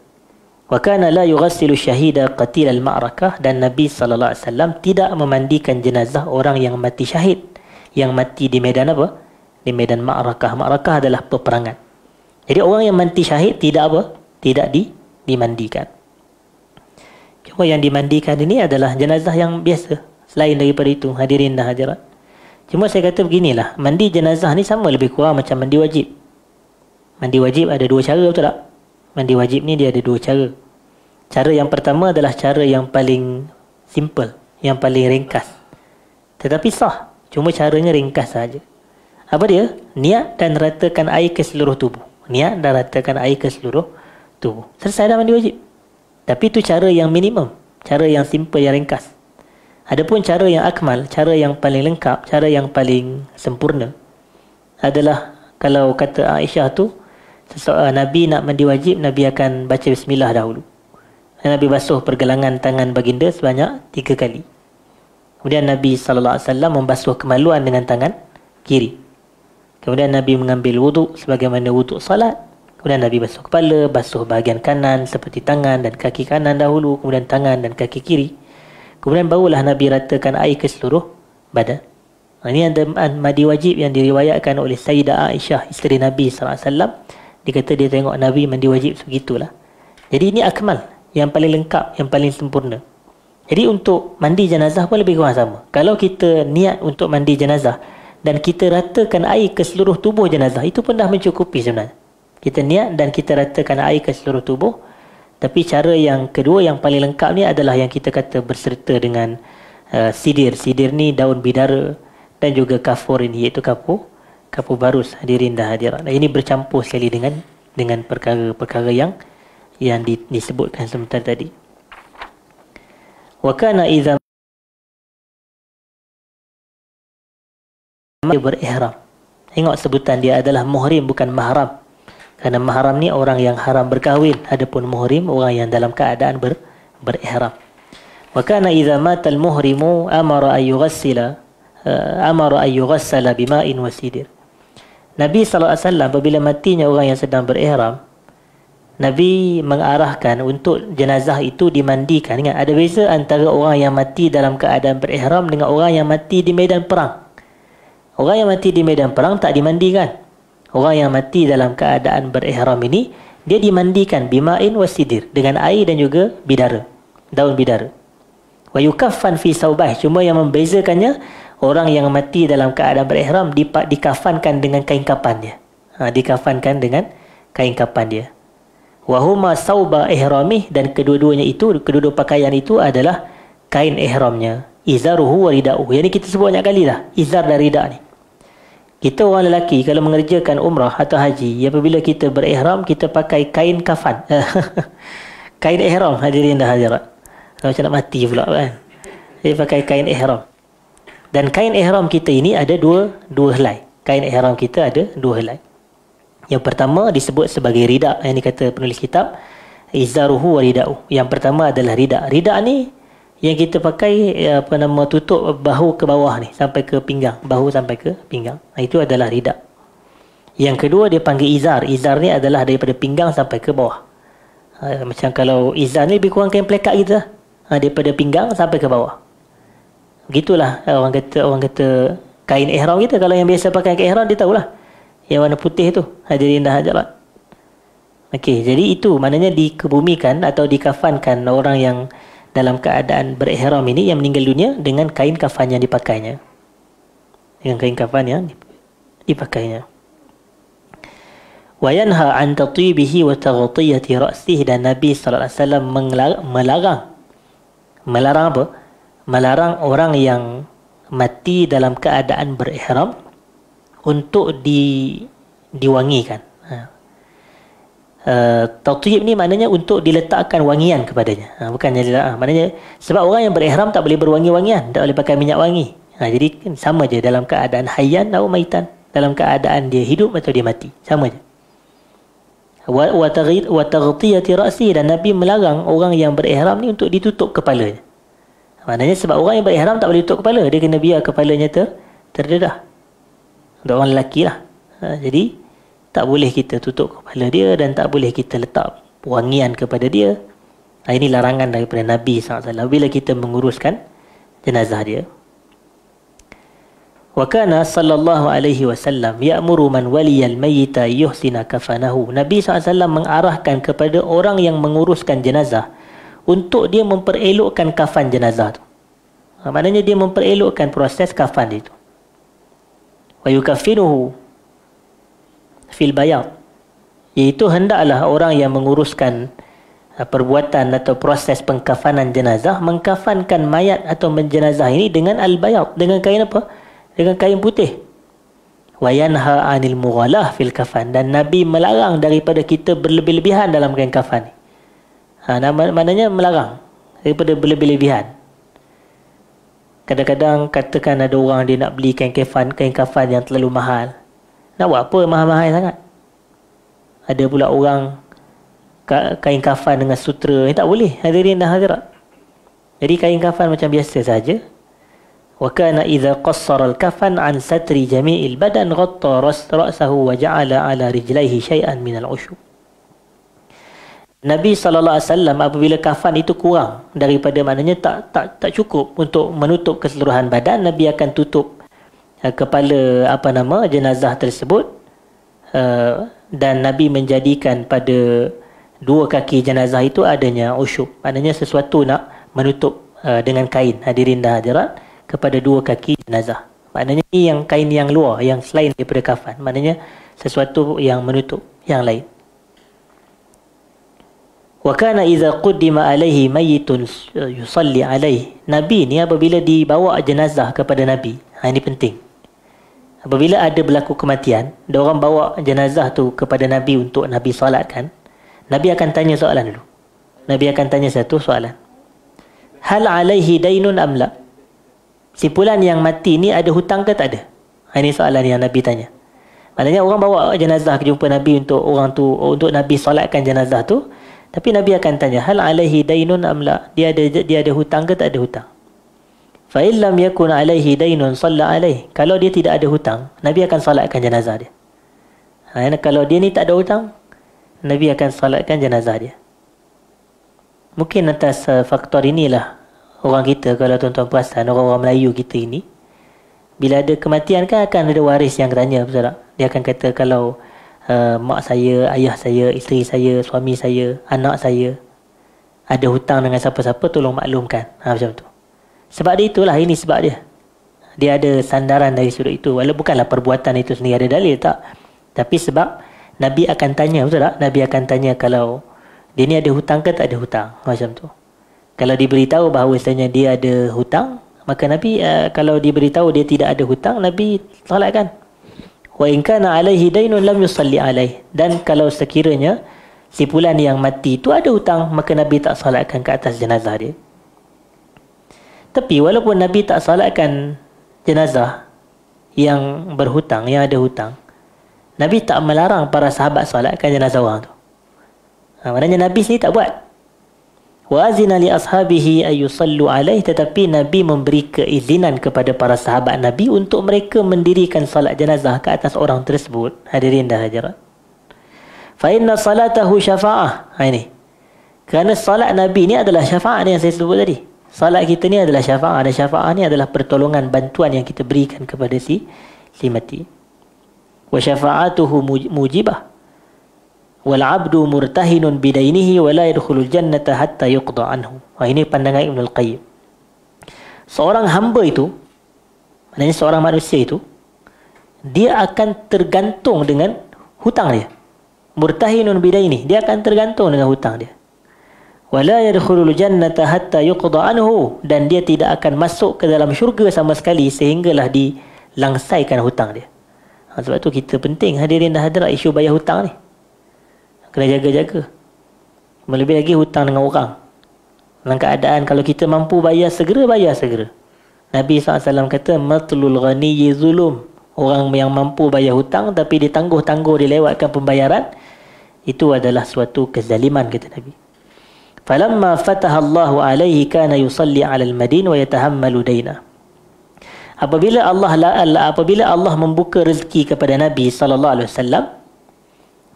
Wa kana la yughassilu syahida qatil al-ma'rakah, dan Nabi sallallahu alaihi wasallam tidak memandikan jenazah orang yang mati syahid, yang mati di medan apa? Di medan ma'rakah. Ma'rakah adalah peperangan. Jadi orang yang mati syahid tidak dimandikan. Cuma yang dimandikan ini adalah jenazah yang biasa. Selain daripada itu, hadirin dan hadirat, Cuma saya kata beginilah, mandi jenazah ni sama lebih kurang macam mandi wajib. Mandi wajib ada dua cara, betul tak? Mandi wajib ni dia ada dua cara. Cara yang pertama adalah cara yang paling simple, yang paling ringkas. Tetapi sah, cuma caranya ringkas saja. Apa dia? Niat dan ratakan air ke seluruh tubuh. Niat dan ratakan air ke seluruh tubuh. Selesai dah mandi wajib. Tapi itu cara yang minimum, cara yang simple, yang ringkas. Adapun cara yang akmal, cara yang paling lengkap, cara yang paling sempurna adalah kalau kata Aisyah tu, Nabi nak mandi wajib, Nabi akan baca bismillah dahulu. Nabi basuh pergelangan tangan baginda sebanyak 3 kali. Kemudian Nabi SAW membasuh kemaluan dengan tangan kiri. Kemudian Nabi mengambil wuduk sebagaimana wuduk salat. Kemudian Nabi basuh kepala, basuh bahagian kanan seperti tangan dan kaki kanan dahulu, kemudian tangan dan kaki kiri. Kemudian barulah Nabi ratakan air ke seluruh badan. Ini ada mandi wajib yang diriwayatkan oleh Sayyidah Aisyah, isteri Nabi SAW. Dia kata dia tengok Nabi mandi wajib sebegitulah. Jadi ini akmal, yang paling lengkap, yang paling sempurna. Jadi untuk mandi jenazah pun lebih kurang sama. Kalau kita niat untuk mandi jenazah dan kita ratakan air ke seluruh tubuh jenazah, itu pun dah mencukupi sebenarnya. Kita niat dan kita ratakan air ke seluruh tubuh. Tapi cara yang kedua yang paling lengkap ni adalah yang kita kata berserta dengan sidir. Sidir ni daun bidara dan juga kafur ini, iaitu kapur barus, hadirin dan hadirat. Ini bercampur sekali dengan perkara-perkara yang disebutkan sebentar tadi. Wa kana idza berihram. Tengok sebutan dia adalah muhrim, bukan mahram. Kerana mahram ni orang yang haram berkahwin, adapun muhrim orang yang dalam keadaan berihram. Wa kana idza mata al-muhrimu amara an yughassala bima'in wa sidir. Nabi SAW apabila matinya orang yang sedang berihram, Nabi mengarahkan untuk jenazah itu dimandikan. Ingat, ada beza antara orang yang mati dalam keadaan berihram dengan orang yang mati di medan perang. Orang yang mati di medan perang tak dimandikan. Orang yang mati dalam keadaan berihram ini, dia dimandikan bima'in wasidir, dengan air dan juga bidara, daun bidara. Wa yukaffan fi saubah. Cuma yang membezakannya, orang yang mati dalam keadaan berihram dikafankan dengan kain kapan dia. Dikafankan dengan kain kapan dia. Wa huma sauba ihramih, dan kedua-duanya itu, kedua-dua pakaian itu adalah kain ihramnya. Izaruhu wa rida'uhu. Yang ni kita sebut banyak kali dah, izar dan rida' ni. Kita orang lelaki kalau mengerjakan umrah atau haji, apabila kita berihram, kita pakai kain kafan. Kain ihram, hadirin dan hadirat. Macam nak mati pula kan. Dia pakai kain ihram. Dan kain ihram kita ini ada dua helai. Kain ihram kita ada dua helai. Yang pertama disebut sebagai rida'. Yang ni kata penulis kitab, izaruhu wa rida'u. Yang pertama adalah rida'. Rida' ni yang kita pakai tutup bahu ke bawah ni sampai ke pinggang, bahu sampai ke pinggang. Itu adalah rida'. Yang kedua dia panggil izar. Izar ni adalah daripada pinggang sampai ke bawah. Macam kalau izar ni lebih kurang kain plekat kita. Daripada pinggang sampai ke bawah. Begitulah orang kata kain ihram kita. Kalau yang biasa pakai kain ihram dia tahulah. Yang warna putih tu, hadirin dan hadirat. Okey, jadi itu maknanya dikebumikan atau dikafankan orang yang dalam keadaan berihram ini, yang meninggal dunia, dengan kain kafan yang dipakainya. Dengan kain kafan yang dipakainya. Wa yanha an tatibihi wa taghtiyati ra'sihi, dan Nabi sallallahu alaihi wasallam melarang apa? Melarang orang yang mati dalam keadaan berihram untuk diwangikan. Tatyib ni maknanya untuk diletakkan wangian kepadanya. Bukannya maknanya sebab orang yang berihram tak boleh berwangi-wangian, tak boleh pakai minyak wangi. Jadi sama je dalam keadaan hayyan atau maitan, dalam keadaan dia hidup atau dia mati, sama je. Wa taghtiyati ra'si, dan Nabi melarang orang yang berihram ni untuk ditutup kepalanya. Maknanya sebab orang yang berihram tak boleh tutup kepala, dia kena biar kepalanya terdedah. Untuk orang lelaki lah. Jadi tak boleh kita tutup kepala dia dan tak boleh kita letak wangian kepada dia. Ini larangan daripada Nabi SAW bila kita menguruskan jenazah dia. Wa kana sallallahu alaihi wasallam ya'muru man waliyal mayyita yuhsina kafanahu. Nabi SAW mengarahkan kepada orang yang menguruskan jenazah untuk dia memperelokkan kafan jenazah tu. Maknanya dia memperelokkan proses kafan itu. wa yukaffinuhu fil bayad, iaitu hendaklah orang yang menguruskan perbuatan atau proses pengkafanan jenazah mengkafankan mayat atau jenazah ini dengan al-bayad, dengan kain apa? Dengan kain putih. Wa yanha 'anil mughalah fil kafan, dan Nabi melarang daripada kita berlebih-lebihan dalam kain kafan. Maknanya melarang daripada berlebih-lebihan. Kadang-kadang katakan ada orang dia nak beli kain kafan yang terlalu mahal. Nak buat apa mahal-mahal sangat? Ada pula orang kain kafan dengan sutera, tak boleh, hadirin dan hadirat. Jadi kain kafan macam biasa saja. Wa kana idza qassara al-kafan an satri jami'il badan ghatta ra'sahu wa ja'ala 'ala rijlaihi shay'an min al-ushub. Nabi SAW apabila kafan itu kurang daripada, maknanya tak cukup untuk menutup keseluruhan badan, Nabi akan tutup kepala jenazah tersebut, dan Nabi menjadikan pada dua kaki jenazah itu adanya usyub, maknanya sesuatu nak menutup dengan kain, hadirin dan hadirat, kepada dua kaki jenazah. Maknanya ini yang kain yang luar, yang selain daripada kafan, maknanya sesuatu yang menutup yang lain. Wa kana idza quddima alaihi mayyitun yusalli alaihi, Nabi ni apabila dibawa jenazah kepada Nabi, ini penting. Apabila ada berlaku kematian, ada orang bawa jenazah tu kepada Nabi untuk Nabi salatkan, Nabi akan tanya soalan dulu. Nabi akan tanya satu soalan. Hal alaihi dainun am la? Simpulan yang mati ni ada hutang ke tak ada? Ini soalan yang Nabi tanya. Maknanya orang bawa jenazah ke jumpa Nabi untuk Nabi solatkan jenazah tu, tapi Nabi akan tanya, hal alaihi dainun am la? Dia ada hutang ke tak ada hutang? Fa in lam yakun alaihi dainun salla alaihi. Kalau dia tidak ada hutang, Nabi akan solatkan jenazah dia. Kalau dia ni tak ada hutang, Nabi akan salatkan jenazah dia. Mungkin atas faktor inilah orang kita, kalau tuan-tuan perasan, orang-orang Melayu kita ini, bila ada kematian kan akan ada waris yang tanya, betul tak? Dia akan kata kalau mak saya, ayah saya, isteri saya, suami saya, anak saya ada hutang dengan siapa-siapa, tolong maklumkan. Macam tu. Sebab dia itulah, ini sebab dia. Dia ada sandaran dari sudut itu. Walaupun bukanlah perbuatan itu sendiri ada dalil, tak. Tapi sebab Nabi akan tanya, betul tak? Nabi akan tanya kalau dia ni ada hutang ke tak ada hutang. Macam tu. Kalau diberitahu bahawasanya dia ada hutang, maka Nabi, kalau diberitahu dia tidak ada hutang, Nabi salatkan. Wa in kana alaihi dainun lam yusalli alaihi. Dan kalau sekiranya si fulan yang mati itu ada hutang, maka Nabi tak salatkan ke atas jenazah dia. Tapi walaupun Nabi tak salatkan jenazah yang berhutang, yang ada hutang, Nabi tak melarang para sahabat salatkan jenazah orang tu. Maknanya Nabi sendiri tak buat. Wa azina li ashabihi ayyusallu alaihi, tetapi Nabi memberi keizinan kepada para sahabat Nabi untuk mereka mendirikan salat jenazah ke atas orang tersebut. Hadirin dan hadirat. Fa inna salatahu syafa'ah. Ini. Kerana salat Nabi ni adalah syafaat yang saya sebut tadi. Salat kita ni adalah syafaat. Dan syafaat ni adalah pertolongan, bantuan yang kita berikan kepada si mati. Wa syafa'atuhu mujibah wal 'abdu murtahinun bidainihi wa la yadkhulul jannata hatta yuqda anhu. Ini pandangan Ibn Al-Qayyim. Seorang hamba itu, maknanya seorang manusia itu, dia akan tergantung dengan hutang dia. Murtahinun bidainihi, dia akan tergantung dengan hutang dia. Wa la yadkhulul jannata hatta yuqda anhu, dan dia tidak akan masuk ke dalam syurga sama sekali sehinggalah dilangsaikan hutang dia. Sebab tu kita penting, hadirin dan hadirat, isu bayar hutang ni kena jaga-jaga. Lebih lagi hutang dengan orang. Dalam keadaan kalau kita mampu bayar segera, bayar segera. Nabi SAW kata, matlul ghaniyyi zulum. Orang yang mampu bayar hutang tapi ditangguh-tangguh, dilewatkan pembayaran, itu adalah suatu kezaliman, kata Nabi. Falamma fataha Allahu alaihi kana yusalli 'alal madin wa yatahammalu daina. Apabila Allah membuka rezeki kepada Nabi SAW,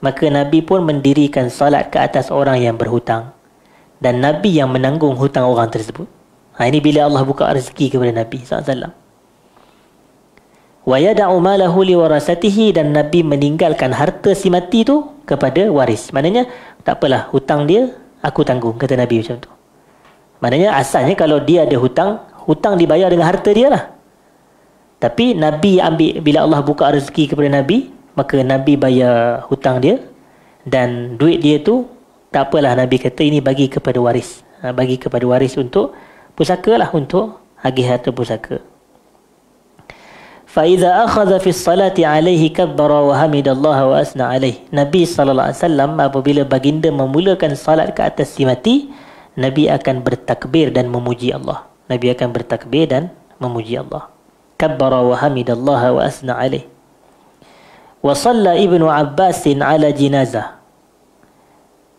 maka Nabi pun mendirikan salat ke atas orang yang berhutang, dan Nabi yang menanggung hutang orang tersebut. Ini bila Allah buka rezeki kepada Nabi SAW. Wa yada'u malahu liwarasatihi, dan Nabi meninggalkan harta si mati tu kepada waris. Maknanya tak apalah, hutang dia aku tanggung, kata Nabi macam tu. Maknanya asalnya kalau dia ada hutang, hutang dibayar dengan harta dia lah. Tapi Nabi ambil, bila Allah buka rezeki kepada Nabi, maka Nabi bayar hutang dia, dan duit dia tu tak apalah, Nabi kata ini bagi kepada waris. Bagi kepada waris untuk pusaka lah, untuk agih harta pusaka. فَإِذَا أَخَذَ فِي الصَّلَاةِ عَلَيْهِ كَبَّرَ وَحَمِدَ اللَّهَ وَأَثْنَى عَلَيْهِ. Nabi SAW apabila baginda memulakan salat ke atas si mati, Nabi akan bertakbir dan memuji Allah. Nabi akan bertakbir dan memuji Allah. كَبَّرَ وَحَمِدَ اللَّهَ وَأَثْنَى عَلَيْهِ. وَصَلَّى ابْنُ عَبَّاسٍ عَلَى جِنَازَةٍ.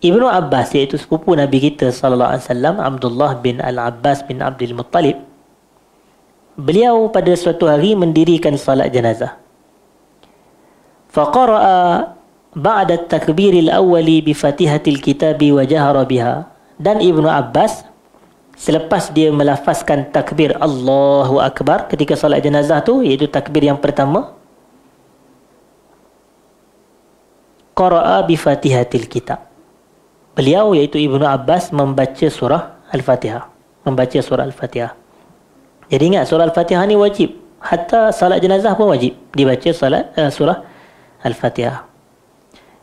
Ibnu Abbas, iaitu sepupu Nabi kita SAW, Abdullah bin Al-Abbas bin Abdul Muttalib, beliau pada suatu hari mendirikan salat jenazah. Faqara'a ba'da at-takbir al-awwal bi Fatihatil Kitab wa jahara biha. Dan Ibnu Abbas selepas dia melafazkan takbir Allahu Akbar ketika salat jenazah tu, iaitu takbir yang pertama, qara'a bi Fatihatil Kitab. Beliau, iaitu Ibnu Abbas, membaca surah Al-Fatihah. Membaca surah Al-Fatihah. Jadi ingat, surah Al-Fatihah ni wajib. Hatta salat jenazah pun wajib dibaca surah Al-Fatihah.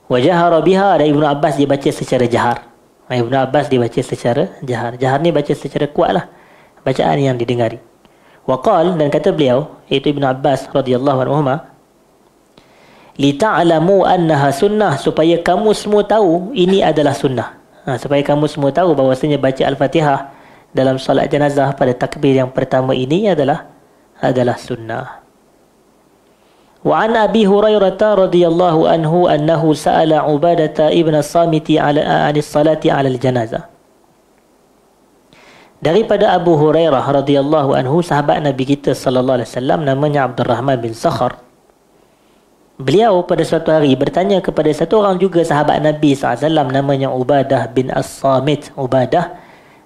Wajahara biha, dan Ibnu Abbas dia baca secara jahar. Ibnu Abbas dia baca secara jahar. Jahar ni baca secara kuat lah, bacaan yang didengari. Waqal, dan kata beliau, iaitu Ibnu Abbas radhiyallahu anhuma, lita'lamu annaha sunnah, supaya kamu semua tahu ini adalah sunnah. Supaya kamu semua tahu bahawasanya baca Al-Fatihah dalam solat jenazah pada takbir yang pertama ini adalah sunnah. Wa an Abi Hurairah radhiyallahu anhu annahu sa'ala Ubadah ibn as-Samit 'ala as-salati 'ala al-janazah. Daripada Abu Hurairah radhiyallahu anhu, sahabat Nabi kita sallallahu alaihi wasallam, namanya Abdurrahman bin Sakhar. Beliau pada suatu hari bertanya kepada satu orang juga sahabat Nabi SAW, namanya Ubadah bin As-Samit. Ubadah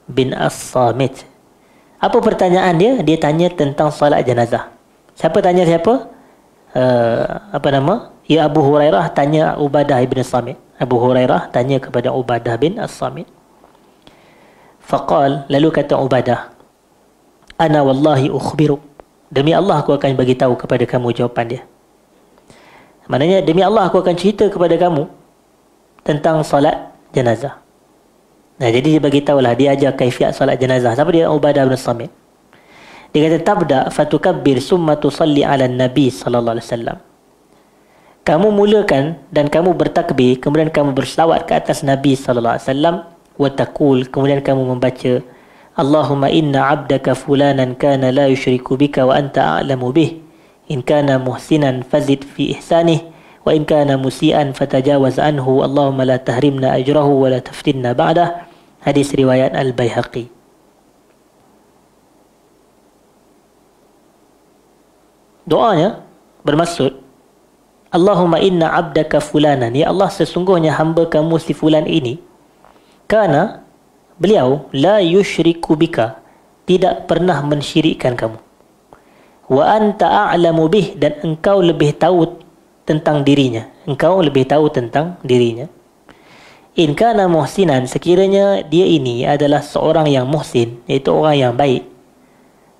bin As-Samit. Apa pertanyaan dia? Dia tanya tentang salat jenazah. Siapa tanya siapa? Apa nama? Ya, Abu Hurairah tanya Ubadah bin As-Samit. Abu Hurairah tanya kepada Ubadah bin As-Samit. Faqal, lalu kata Ubadah, ana wallahi ukhbiruk, demi Allah aku akan bagi tahu kepada kamu jawapan dia. Maknanya, demi Allah aku akan cerita kepada kamu tentang solat jenazah. Nah, jadi dia bagi tahulah, dia ajar kaifiat solat jenazah. Siapa dia? Ubadah bin Samit. Dia kata, tabda fatukabbir summa tusalli ala nabi sallallahu alaihi wasallam. Kamu mulakan dan kamu bertakbir, kemudian kamu berselawat ke atas Nabi sallallahu alaihi wasallam, wa taqul, kemudian kamu membaca, Allahumma inna abdaka fulanan kana la yushriku bika wa anta a'lamu bih. In kana muhsinan fazid fi ihsanih, wa in kana musian fatajawaz anhu, Allahumma la tahrimna ajrahu wa la taftinna ba'dah. Hadis riwayat Al-Baihaqi. Doanya bermaksud, Allahumma inna abdaka fulanan, ya Allah, sesungguhnya hamba kamu si fulan ini, kana, beliau, la yushriku bika, tidak pernah mensyirikkan kamu, wa anta a'lamu bih, dan engkau lebih tahu tentang dirinya. Engkau lebih tahu tentang dirinya. In kana muhsinan, sekiranya dia ini adalah seorang yang muhsin, iaitu orang yang baik,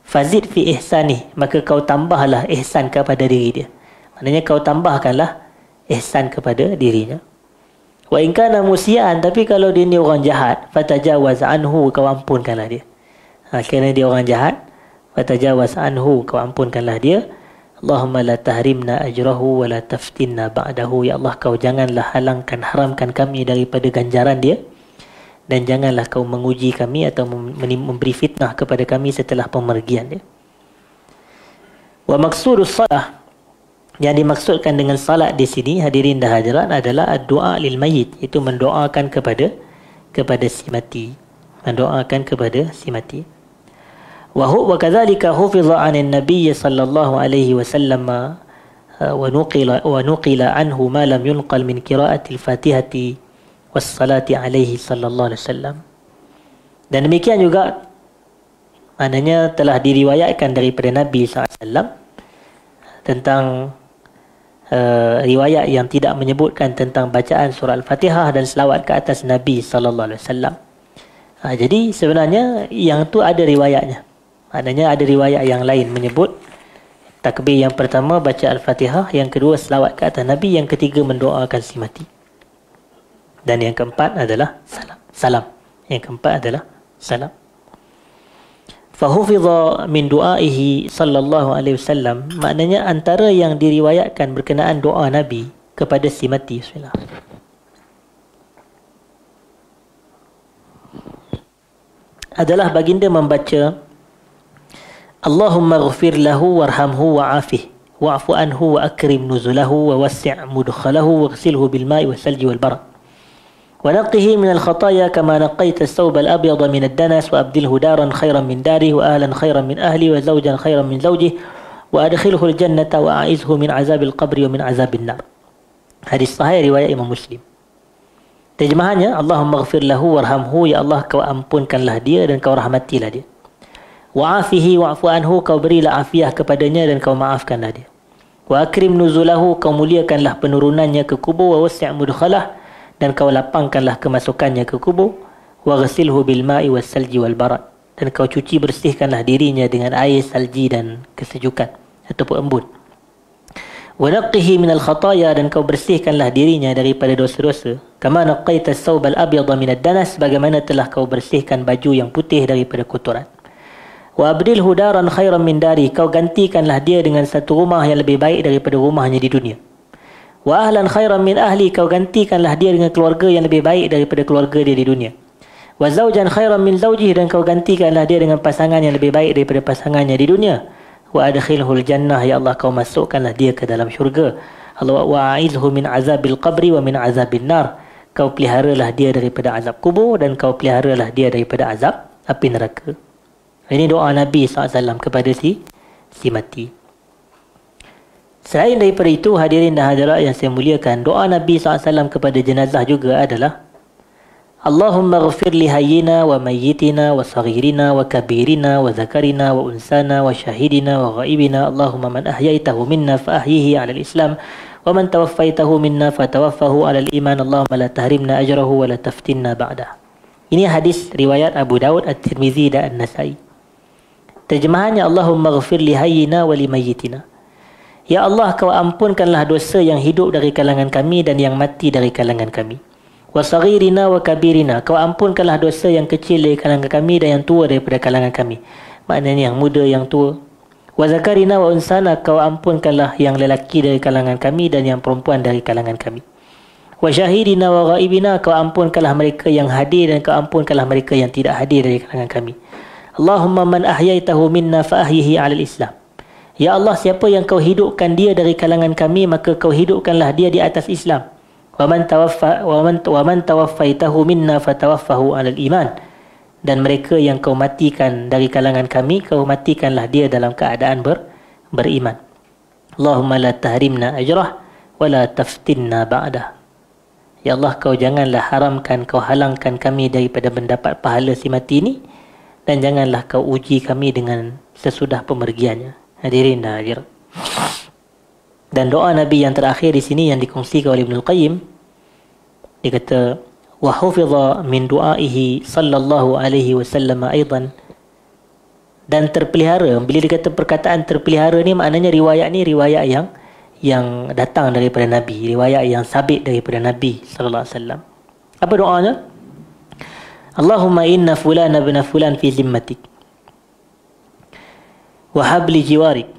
fazid fi ihsanih, maka kau tambahlah ihsan kepada diri dia. Maknanya kau tambahkanlah ihsan kepada dirinya. Wa in kana musian, tapi kalau dia ni orang jahat, fatajawaz anhu, kau ampunkanlah dia. Kerana dia orang jahat, fatajawaz anhu, kau ampunkanlah dia. Allahumma la tahrimna ajrahu wa la taftinna ba'dahu. Ya Allah, kau janganlah halangkan, haramkan kami daripada ganjaran dia, dan janganlah kau menguji kami atau memberi fitnah kepada kami setelah pemergian dia. Wa maksudus salah, yang dimaksudkan dengan salat di sini, hadirin dan hadirat, adalah doa lil mayyit, itu mendoakan kepada si mati, mendoakan kepada si mati. Wa kadzalika hufiza 'anil nabiy sallallahu alaihi wasallam wa nuqila anhu ma lam yunqal min qira'ati al-Fatihati was salati alaihi sallallahu alaihi wasallam. Dan demikian juga, maknanya telah diriwayatkan daripada Nabi SAW tentang riwayat yang tidak menyebutkan tentang bacaan surah Al-Fatihah dan selawat ke atas Nabi sallallahu alaihi wasallam. Jadi sebenarnya yang tu ada riwayatnya. Maknanya ada riwayat yang lain menyebut Takbir yang pertama baca Al-Fatihah, yang kedua selawat ke atas Nabi, yang ketiga mendoakan si mati. Dan yang keempat adalah salam. Yang keempat adalah salam. Fahufidha min du'aihi sallallahu alaihi wasallam, maknanya antara yang diriwayatkan berkenaan doa Nabi kepada si mati. Bismillah. Adalah baginda membaca Allahumma ghafir lahu warhamhu wa'afih wa'fu anhu wa akrim nuzulahu wa wassi' mudkhalahu waghsilhu bil ma'i was salji wal barad wa naqqihi min al khataaya kama naqqaita as-sawb al abyad min ad-danas wa abdilhu daran khairan min darihi wa ahlan khairan min ahli wa zawjan khairan min zawjihi wa adkhilhu al jannata wa a'izhu min azab al qabri wa min azab an-nar. Hadis sahih riwayat Imam Muslim. Terjemahannya, Allahumma ghafir lahu warhamhu, ya Allah kau ampunkanlah dia dan kau rahmatilah dia. Wa'afihi wa'fu anhu, kau berilah afiah kepadanya dan kau maafkanlah dia. Wa akrim nuzulahu, kau muliakanlah penurunannya ke kubur. Wa wassi' mudkhalah, dan kau lapangkanlah kemasukannya ke kubur. Wa ghasilhu bil ma'i was salji wal barad, dan kau cuci bersihkanlah dirinya dengan air salji dan kesejukan ataupun embun. Wa naqqihi minal khataaya, dan kau bersihkanlah dirinya daripada dosa-dosa. Kama naqqaita as-sawb al-abyad min ad-danas, bagaimana telah kau bersihkan baju yang putih daripada kotoran. Wa abdilhu daran khairan min dari, kau gantikanlah dia dengan satu rumah yang lebih baik daripada rumahnya di dunia. Wa ahlan khairan min ahli, kau gantikanlah dia dengan keluarga yang lebih baik daripada keluarga dia di dunia. Wa zawjan khairan min zawjihi, dan kau gantikanlah dia dengan pasangan yang lebih baik daripada pasangannya di dunia. Wa adkhilhul jannah, ya Allah kau masukkanlah dia ke dalam syurga. Allah wa a'izhu min azabil qabri wa min azabin nar, kau peliharalah dia daripada azab kubur dan kau peliharalah dia daripada azab api neraka. Ini doa Nabi SAW kepada si mati. Selain daripada itu, hadirin dan hadirat yang saya muliakan, doa Nabi SAW kepada jenazah juga adalah Allahumma ghafir li hayyina wa mayyitina wa saghirina wa kabirina wa zakarina wa unsana wa syahidina wa ghaibina. Allahumma man ahyaitahu minna fa ahyihi ala al-islam wa man tawaffaitahu minna fa tawaffahu ala al-iman. Allahumma la tahrimna ajrahu wa la taftinna ba'dah. Ini hadis riwayat Abu Daud, At-Tirmizi dan An-Nasai. Terjemahannya, Allahumma ghafir li hayyina wa li mayyitina. Ya Allah, kau ampunkanlah dosa yang hidup dari kalangan kami dan yang mati dari kalangan kami. Wa saghirina wa kabirina, kau ampunkanlah dosa yang kecil dari kalangan kami dan yang tua daripada kalangan kami. Maknanya yang muda, yang tua. Wa zakarina wa unsana, kau ampunkanlah yang lelaki dari kalangan kami dan yang perempuan dari kalangan kami. Wa syahidina wa ghaibina, kau ampunkanlah mereka yang hadir dan kau ampunkanlah mereka yang tidak hadir dari kalangan kami. Allahumma man ahyaitahu minna fa ahyihi 'alal Islam. Ya Allah, siapa yang kau hidupkan dia dari kalangan kami, maka kau hidupkanlah dia di atas Islam. Wa man tawaffaitahu minna fa tawaffahu 'alal iman. Dan mereka yang kau matikan dari kalangan kami, kau matikanlah dia dalam keadaan beriman. Allahumma la tahrimna ajrah wa la taftinna ba'dah. Ya Allah, kau janganlah haramkan, kau halangkan kami daripada mendapat pahala si mati ini, dan janganlah kau uji kami dengan sesudah pemergiannya. Hadirin dan hadirat. Dan doa Nabi yang terakhir di sini yang dikongsikan oleh Ibnul Qayyim, dia kata wa hufidha min du'aihi sallallahu alaihi wasallam aidan, dan terpelihara. Bila dia kata perkataan terpelihara ni, maknanya riwayat ni riwayat yang datang daripada Nabi, riwayat yang sabit daripada Nabi sallallahu alaihi wasallam. Apa doanya? Allahumma inna fulana bin fulan fi zimmatik wa habli jiwarik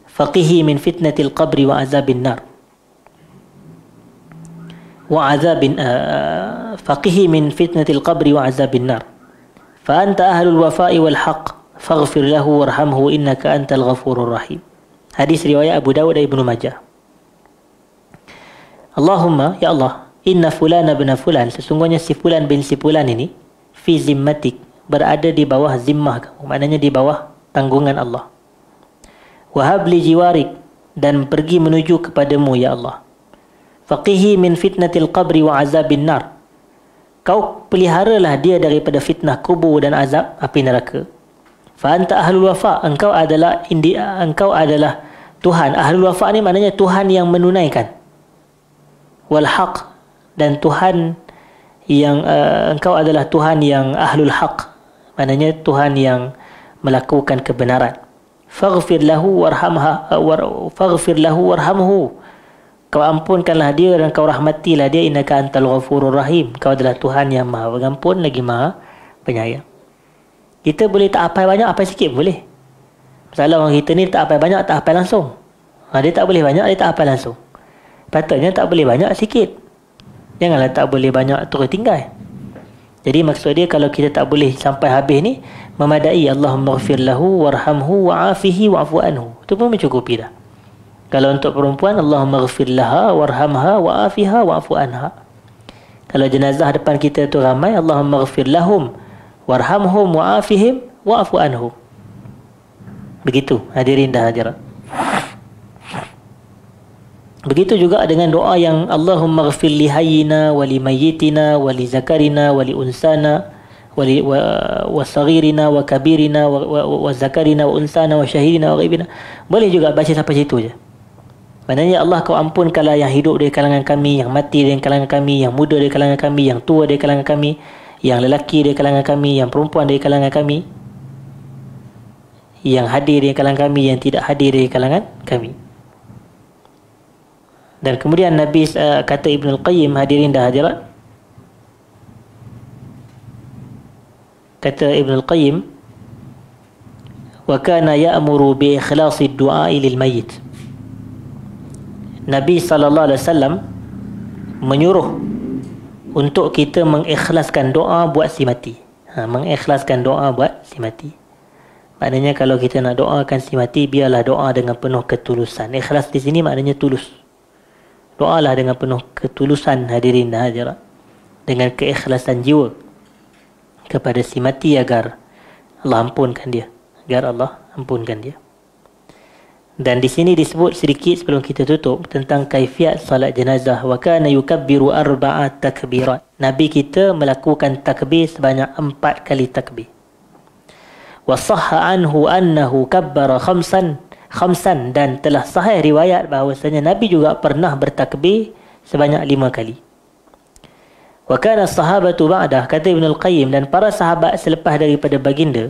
faqihi min fitnatil qabri wa azabin nar wa azabin faqihi min fitnatil qabri wa azabin nar fa anta ahlul wafa'i wal haqq faghfir lahu warhamhu innaka antal ghafurur rahim. Hadis riwayat Abu Dawud dan Ibnu Majah. Allahumma, ya Allah, inna fulana bin fulan, sesungguhnya si fulan bin si fulan ini, fi zimmatik, berada di bawah zimmah kamu, maknanya di bawah tanggungan Allah. Wahabli jiwarik, dan pergi menuju kepadamu ya Allah. Faqihi min fitnatil qabri wa azabin nar, kau peliharalah dia daripada fitnah kubur dan azab api neraka. Fa anta ahlul wafa, engkau adalah Tuhan. Ahlul wafa ni maknanya Tuhan yang menunaikan. Wal haq, dan Tuhan yang engkau adalah Tuhan yang ahlul haq, maknanya Tuhan yang melakukan kebenaran. faghfir lahu warhamhu, kau ampunkanlah dia dan kau rahmatilah dia, innaka antal ghafurur rahim, kau adalah Tuhan yang maha pengampun lagi maha penyayang. Kita boleh tak hafal banyak, hafal sikit boleh. Masalah orang kita ni tak hafal banyak, tak hafal langsung. Dia tak boleh banyak, dia tak hafal langsung. Patutnya tak boleh banyak, sikit. Janganlah tak boleh banyak terus tinggal. Jadi maksud dia kalau kita tak boleh sampai habis ni, memadai Allahumma ghafir lahu warhamhu wa'afihi wa'fu anhu. Itu pun mencukupi dah. Kalau untuk perempuan, Allahumma ghafir laha warhamha wa'afiha wa'fu anha. Kalau jenazah depan kita tu ramai, Allahumma ghafir lahum warhamhum wa'afihim wa'fu anhum. Begitu hadirin dan hadirat. Begitu juga dengan doa yang Allahumma ghafir li hayyina wa li mayyitina wa li zakarina wa li unsana wa saghirina wa kabirina wa zakarina wa unsana wa syahidina wa ghaibina. Boleh juga baca sampai situ je. Maknanya Allah, kau ampunkanlah yang hidup dari kalangan kami, yang mati dari kalangan kami, yang muda dari kalangan kami, yang tua dari kalangan kami, yang lelaki dari kalangan kami, yang perempuan dari kalangan kami, yang hadir dari kalangan kami, yang tidak hadir dari kalangan kami. Dan kemudian Nabi kata Ibnul Qayyim, hadirin dan hadirat, kata Ibnul Qayyim, wa kana ya'muru bi ikhlasi ad-du'a lil mayyit. Nabi SAW menyuruh untuk kita mengikhlaskan doa buat si mati. Mengikhlaskan doa buat si mati. Maknanya kalau kita nak doakan si mati, biarlah doa dengan penuh ketulusan. Ikhlas di sini maknanya tulus. Doalah dengan penuh ketulusan, hadirin dan hadirat, dengan keikhlasan jiwa kepada si mati agar Allah ampunkan dia, agar Allah ampunkan dia. Dan di sini disebut sedikit sebelum kita tutup tentang kaifiat salat jenazah. Wa kana yukabbiru 4 takbirat. Nabi kita melakukan takbir sebanyak 4 kali takbir. Wa sahha anhu annahu kabbara khamsan, dan telah sahih riwayat bahawasanya Nabi juga pernah bertakbir sebanyak 5 kali. Wa kana sahabatu ba'dah, kata Ibnul Qayyim, dan para sahabat selepas daripada baginda,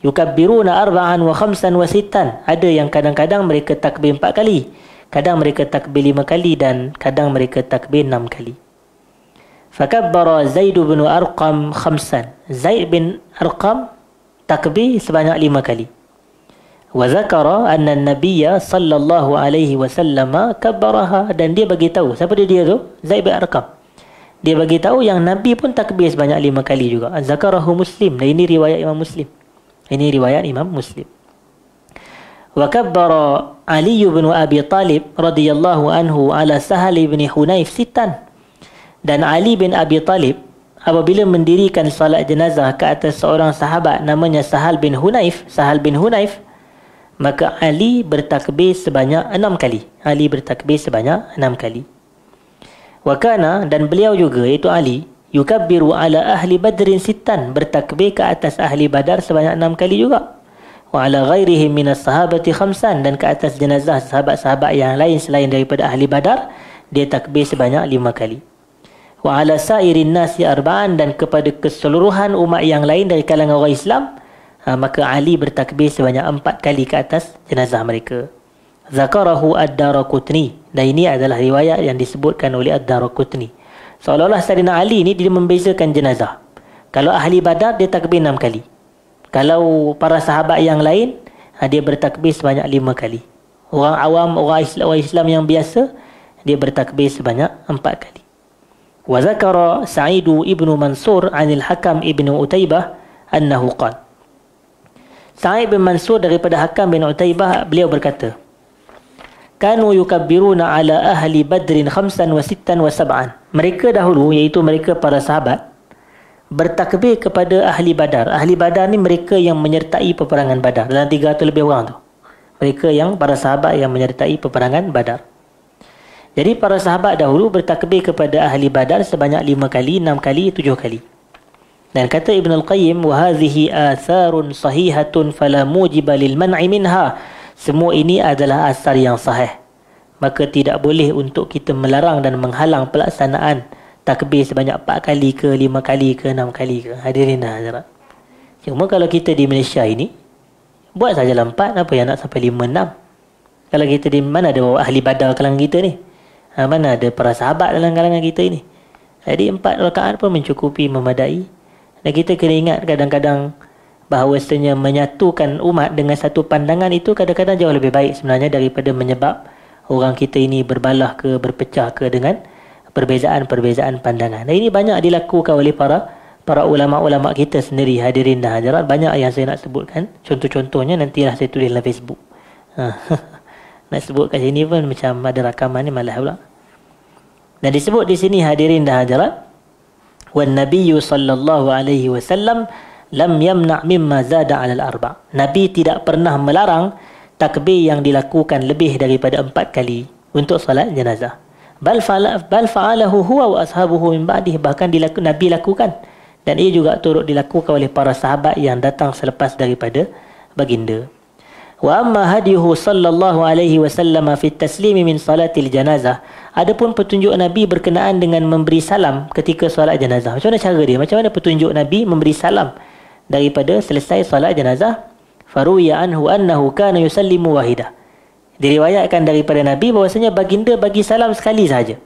yukabbiruna 4 wa 5 wa 6. Ada yang kadang-kadang mereka takbir 4 kali, kadang mereka takbir 5 kali, dan kadang mereka takbir 6 kali. Fakabbara Zaid bin Arqam 5. Zaid bin Arqam takbir sebanyak 5 kali. Wa zakara anna an-nabiyya sallallahu alaihi wasallam kabbaraha, dan dia bagi tahu, siapa dia tu? Zaid bin Arqam. Dia bagi tahu yang Nabi pun takbir sebanyak 5 kali juga. Zakarahu Muslim, dan ini riwayat Imam Muslim. Ini riwayat Imam Muslim. Wa kabbara Ali bin Abi Talib radhiyallahu anhu ala Sahal bin Hunayf 6. Dan Ali bin Abi Talib apabila mendirikan salat jenazah ke atas seorang sahabat namanya Sahal bin Hunayf, maka Ali bertakbir sebanyak 6 kali. Ali bertakbir sebanyak 6 kali. Wa kana, dan beliau juga iaitu Ali, yukabbiru ala ahli badrin 6, bertakbir ke atas ahli badar sebanyak 6 kali juga. Wa ala ghairihim minas sahabati 5, dan ke atas jenazah sahabat-sahabat yang lain selain daripada ahli badar, dia takbir sebanyak 5 kali. Wa ala sairin nasi 4, dan kepada keseluruhan umat yang lain dari kalangan orang Islam, maka Ali bertakbir sebanyak 4 kali ke atas jenazah mereka. Zakarahu ad-Daraqutni, dan ini adalah riwayat yang disebutkan oleh ad-Daraqutni. Seolah-olah Sayyidina Ali ni dia membezakan jenazah. Kalau ahli badar dia takbir 6 kali. Kalau para sahabat yang lain, dia bertakbir sebanyak 5 kali. Orang awam, orang Islam yang biasa, dia bertakbir sebanyak 4 kali. Wa zakara Sa'id ibn Mansur 'anil Hakam ibn Utaibah annahu qala. Sa'id bin Mansur daripada Hakam bin Utaibah, beliau berkata, kanu yukabbiruna ala ahli badrin 5 wa 6 wa 7. Mereka dahulu, iaitu mereka para sahabat, bertakbir kepada ahli badar. Ahli badar ni mereka yang menyertai peperangan badar. Dalam 300 lebih orang tu, mereka yang para sahabat yang menyertai peperangan badar. Jadi para sahabat dahulu bertakbir kepada ahli badar sebanyak 5 kali, 6 kali, 7 kali. Dan kata Ibnul Qayyim, wa hadhihi atharun sahihatun fala mujiba lil man'i minha. Semua ini adalah asar yang sahih, maka tidak boleh untuk kita melarang dan menghalang pelaksanaan takbir sebanyak 4 kali ke, 5 kali ke, 6 kali ke. Hadirin dan hadirat, cuma kalau kita di Malaysia ini Buat sajalah 4, apa yang nak sampai 5, 6? Kalau kita di mana ada ahli badar kalangan kita ni? Mana ada para sahabat dalam kalangan kita ini? Jadi 4 rakaat pun mencukupi, memadai. Dan kita kena ingat kadang-kadang bahawasanya menyatukan umat dengan satu pandangan itu kadang-kadang jauh lebih baik sebenarnya daripada menyebab orang kita ini berbalah ke, berpecah ke dengan perbezaan-perbezaan pandangan. Dan ini banyak dilakukan oleh para ulama-ulama kita sendiri, hadirin dan hadirat. Banyak yang saya nak sebutkan. Contoh-contohnya nantilah saya tulis dalam Facebook. Nak sebut kat sini pun macam ada rakaman ni malah pula. Dan disebut di sini, hadirin dan hadirat, wan nabiyyu sallallahu alaihi wasallam lam yamna' mimma zada 'ala al-arba'. Nabi tidak pernah melarang takbir yang dilakukan lebih daripada 4 kali untuk solat jenazah. Bal fa'alahu huwa wa ashabuhu min ba'dih. Bahkan Nabi lakukan, dan ia juga turut dilakukan oleh para sahabat yang datang selepas daripada baginda. Wa amma hadihu sallallahu alaihi wasallam fi at-taslimi min salatil janazah. Adapun petunjuk Nabi berkenaan dengan memberi salam ketika solat jenazah. Macam mana cara dia? Macam mana petunjuk Nabi memberi salam daripada selesai solat jenazah? Faruya anhu annahu kana yusallimu wahidah. Diriwayatkan daripada Nabi bahwasanya baginda bagi salam sekali sahaja.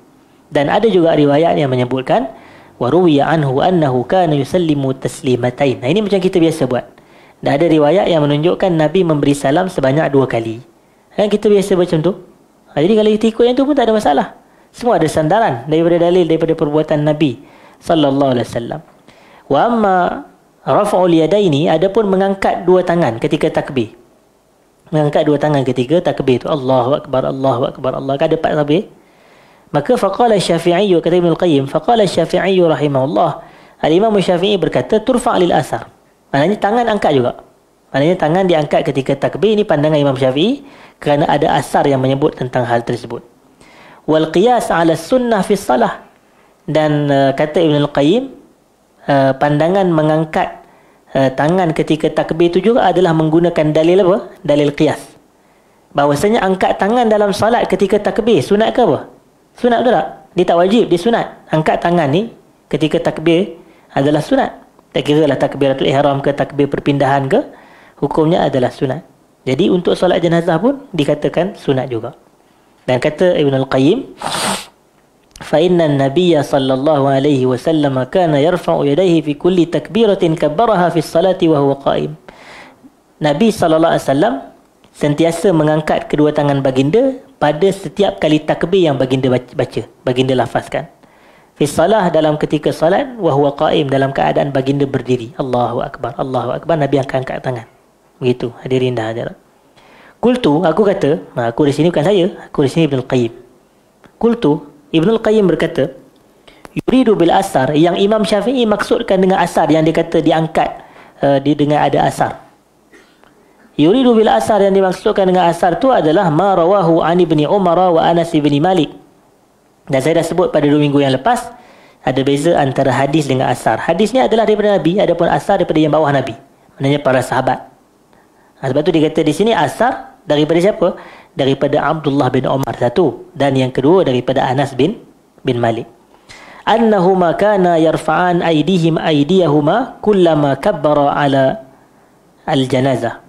Dan ada juga riwayat yang menyebutkan waruya anhu annahu kana yusallimu taslimatain. Nah, ini macam kita biasa buat. Dan ada riwayat yang menunjukkan Nabi memberi salam sebanyak 2 kali. Kan kita biasa macam tu. Jadi kalau kita ikut yang tu pun tak ada masalah. Semua ada sandaran daripada dalil, daripada perbuatan Nabi sallallahu alaihi wasallam. Wa amma raf'ul yadaini, adapun mengangkat 2 tangan ketika takbir. Mengangkat 2 tangan ketika takbir tu, Allahu akbar, Allahu akbar, Allah. Ada 4 takbir. Maka faqala Syafi'i, kata Ibn Al-Qayyim, faqala Syafi'i rahimahullah, Al-Imam Syafi'i berkata turfa' lil asar. Maknanya tangan angkat juga. Maknanya tangan diangkat ketika takbir. Ini pandangan Imam Syafi'i kerana ada asar yang menyebut tentang hal tersebut. Wal qiyas 'ala sunnah fi salah. Dan kata Ibn Al-Qayyim, pandangan mengangkat tangan ketika takbir itu juga adalah menggunakan dalil apa? Dalil qiyas. Bahawasanya angkat tangan dalam salat ketika takbir sunat ke apa? Sunat betul tak? Dia tak wajib, dia sunat. Angkat tangan ni ketika takbir adalah sunat. Tak kira lah takbiratul ihram ke takbir perpindahan ke, hukumnya adalah sunat. Jadi untuk solat jenazah pun dikatakan sunat juga. Dan kata Ibn Al-Qayyim, فإن النبي صلى الله عليه وسلم كان يرفع يديه في كل تكبيرة كبرها في الصلاة وهو قائم. Nabi SAW sentiasa mengangkat kedua tangan baginda pada setiap kali takbir yang baginda baca, baginda lafazkan. Fi salah, dalam ketika salat, wa huwa qaim, dalam keadaan baginda berdiri. Allahu akbar, Allahu akbar, Nabi akan angkat tangan. Begitu, hadirin dan hadirat. Qultu, aku kata, aku di sini bukan saya, aku di sini Ibn Al-Qayyim. Qultu, Ibn Al-Qayyim berkata, yuridu bil asar, yang Imam Syafi'i maksudkan dengan asar, yang dia kata diangkat dengan ada asar. Yuridu bil asar, yang dimaksudkan dengan asar tu adalah ma rawahu an Ibni Umar wa Anas bin Malik. Dan saya dah sebut pada 2 minggu yang lepas, ada beza antara hadis dengan asar. Hadis ni adalah daripada Nabi, adapun asar daripada yang bawah Nabi, maknanya para sahabat. Sebab tu dia kata di sini asar daripada siapa? Daripada Abdullah bin Umar satu, dan yang kedua daripada Anas bin Malik. Annahuma kana yarfa'an aydiyahuma kullama kabbara ala al-janazah.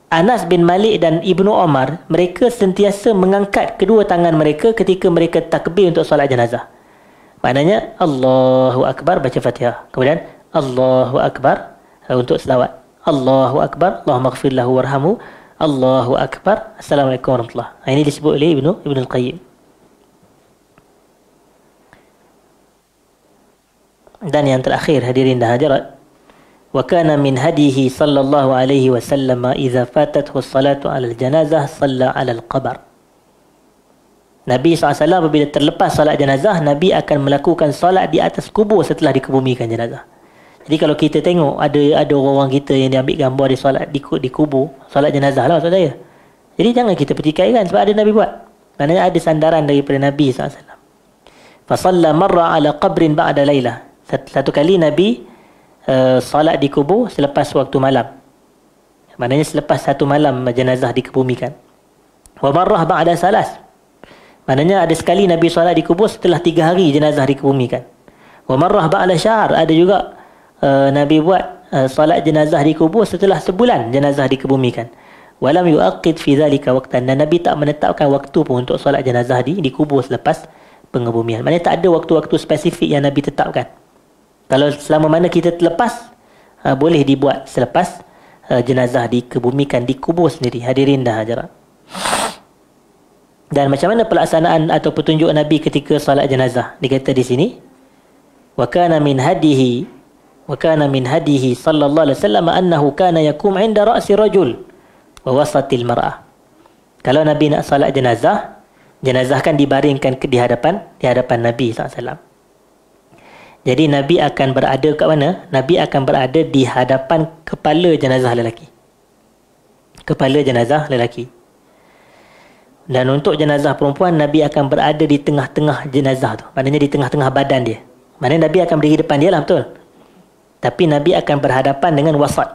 Anas bin Malik dan Ibnu Umar, mereka sentiasa mengangkat kedua tangan mereka ketika mereka takbir untuk solat jenazah. Maknanya Allahu akbar baca Fatihah, kemudian Allahu akbar untuk selawat. Allahu akbar, Allahumma ighfir lahu warhamhu, Allahu akbar, Assalamualaikum warahmatullahi. Ini disebut oleh Ibn Al-Qayyim. Dan yang terakhir, hadirin dan hadirat, wa kana min hadihi sallallahu alaihi wasallam idza fatathu as-salatu 'ala al-janazah shalla 'ala al-qabr. Nabi SAW apabila terlepas salat jenazah, Nabi akan melakukan salat di atas kubur setelah dikebumikan jenazah. Jadi kalau kita tengok ada orang-orang kita yang dia ambil gambar dia solat di kubur, solat jenazah lah maksud saya. Jadi jangan kita pertikaikan sebab ada Nabi buat. Maknanya ada sandaran daripada Nabi SAW. Fa shalla marra 'ala qabrin ba'da lailah. Satu kali Nabi salat di kubur selepas waktu malam. Maknanya selepas satu malam jenazah dikebumikan. Wa marrah ba'da salas. Maknanya ada sekali Nabi salat di kubur setelah 3 hari jenazah dikebumikan. Wa marrah ba'da syahr. Ada juga Nabi buat solat jenazah dikubur setelah sebulan jenazah dikebumikan. Walam yuaqid fi dhalika waqtan, dan Nabi tak menetapkan waktu pun untuk solat jenazah dikubur selepas pengebumian. Maknanya tak ada waktu-waktu spesifik yang Nabi tetapkan. Kalau selama mana kita terlepas, boleh dibuat selepas jenazah dikebumikan, dikubur sendiri. Hadirin dah jarak. Dan macam mana pelaksanaan atau petunjuk Nabi ketika solat jenazah? Dikata di sini, wa kana min hadihi sallallahu alaihi wasallam annahu kana yakum 'inda ra'si rajul wa wasatil mar'ah. Kalau Nabi nak solat jenazah, jenazah kan dibaringkan di hadapan Nabi SAW. Jadi Nabi akan berada kat mana? Nabi akan berada di hadapan kepala jenazah lelaki. Kepala jenazah lelaki. Dan untuk jenazah perempuan, Nabi akan berada di tengah-tengah jenazah tu. Maknanya di tengah-tengah badan dia. Maknanya Nabi akan berdiri depan dia lah, betul. Tapi Nabi akan berhadapan dengan wasat.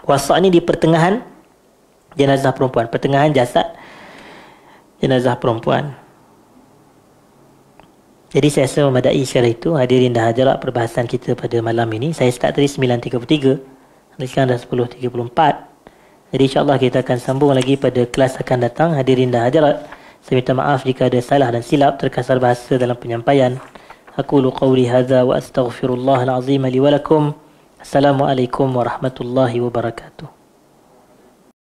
Wasat ni di pertengahan jenazah perempuan. Pertengahan jasad jenazah perempuan. Jadi saya rasa memadai sekali itu. Hadirin dah jarak perbahasan kita pada malam ini. Saya start tadi 9.33. Sekarang dah 10.34. Jadi insyaAllah kita akan sambung lagi pada kelas akan datang. Hadirin dah jarak, saya minta maaf jika ada salah dan silap, terkasar bahasa dalam penyampaian. Aqulu qawli hadza wa astaghfirullahal azim li wa lakum. Assalamualaikum warahmatullahi wabarakatuh.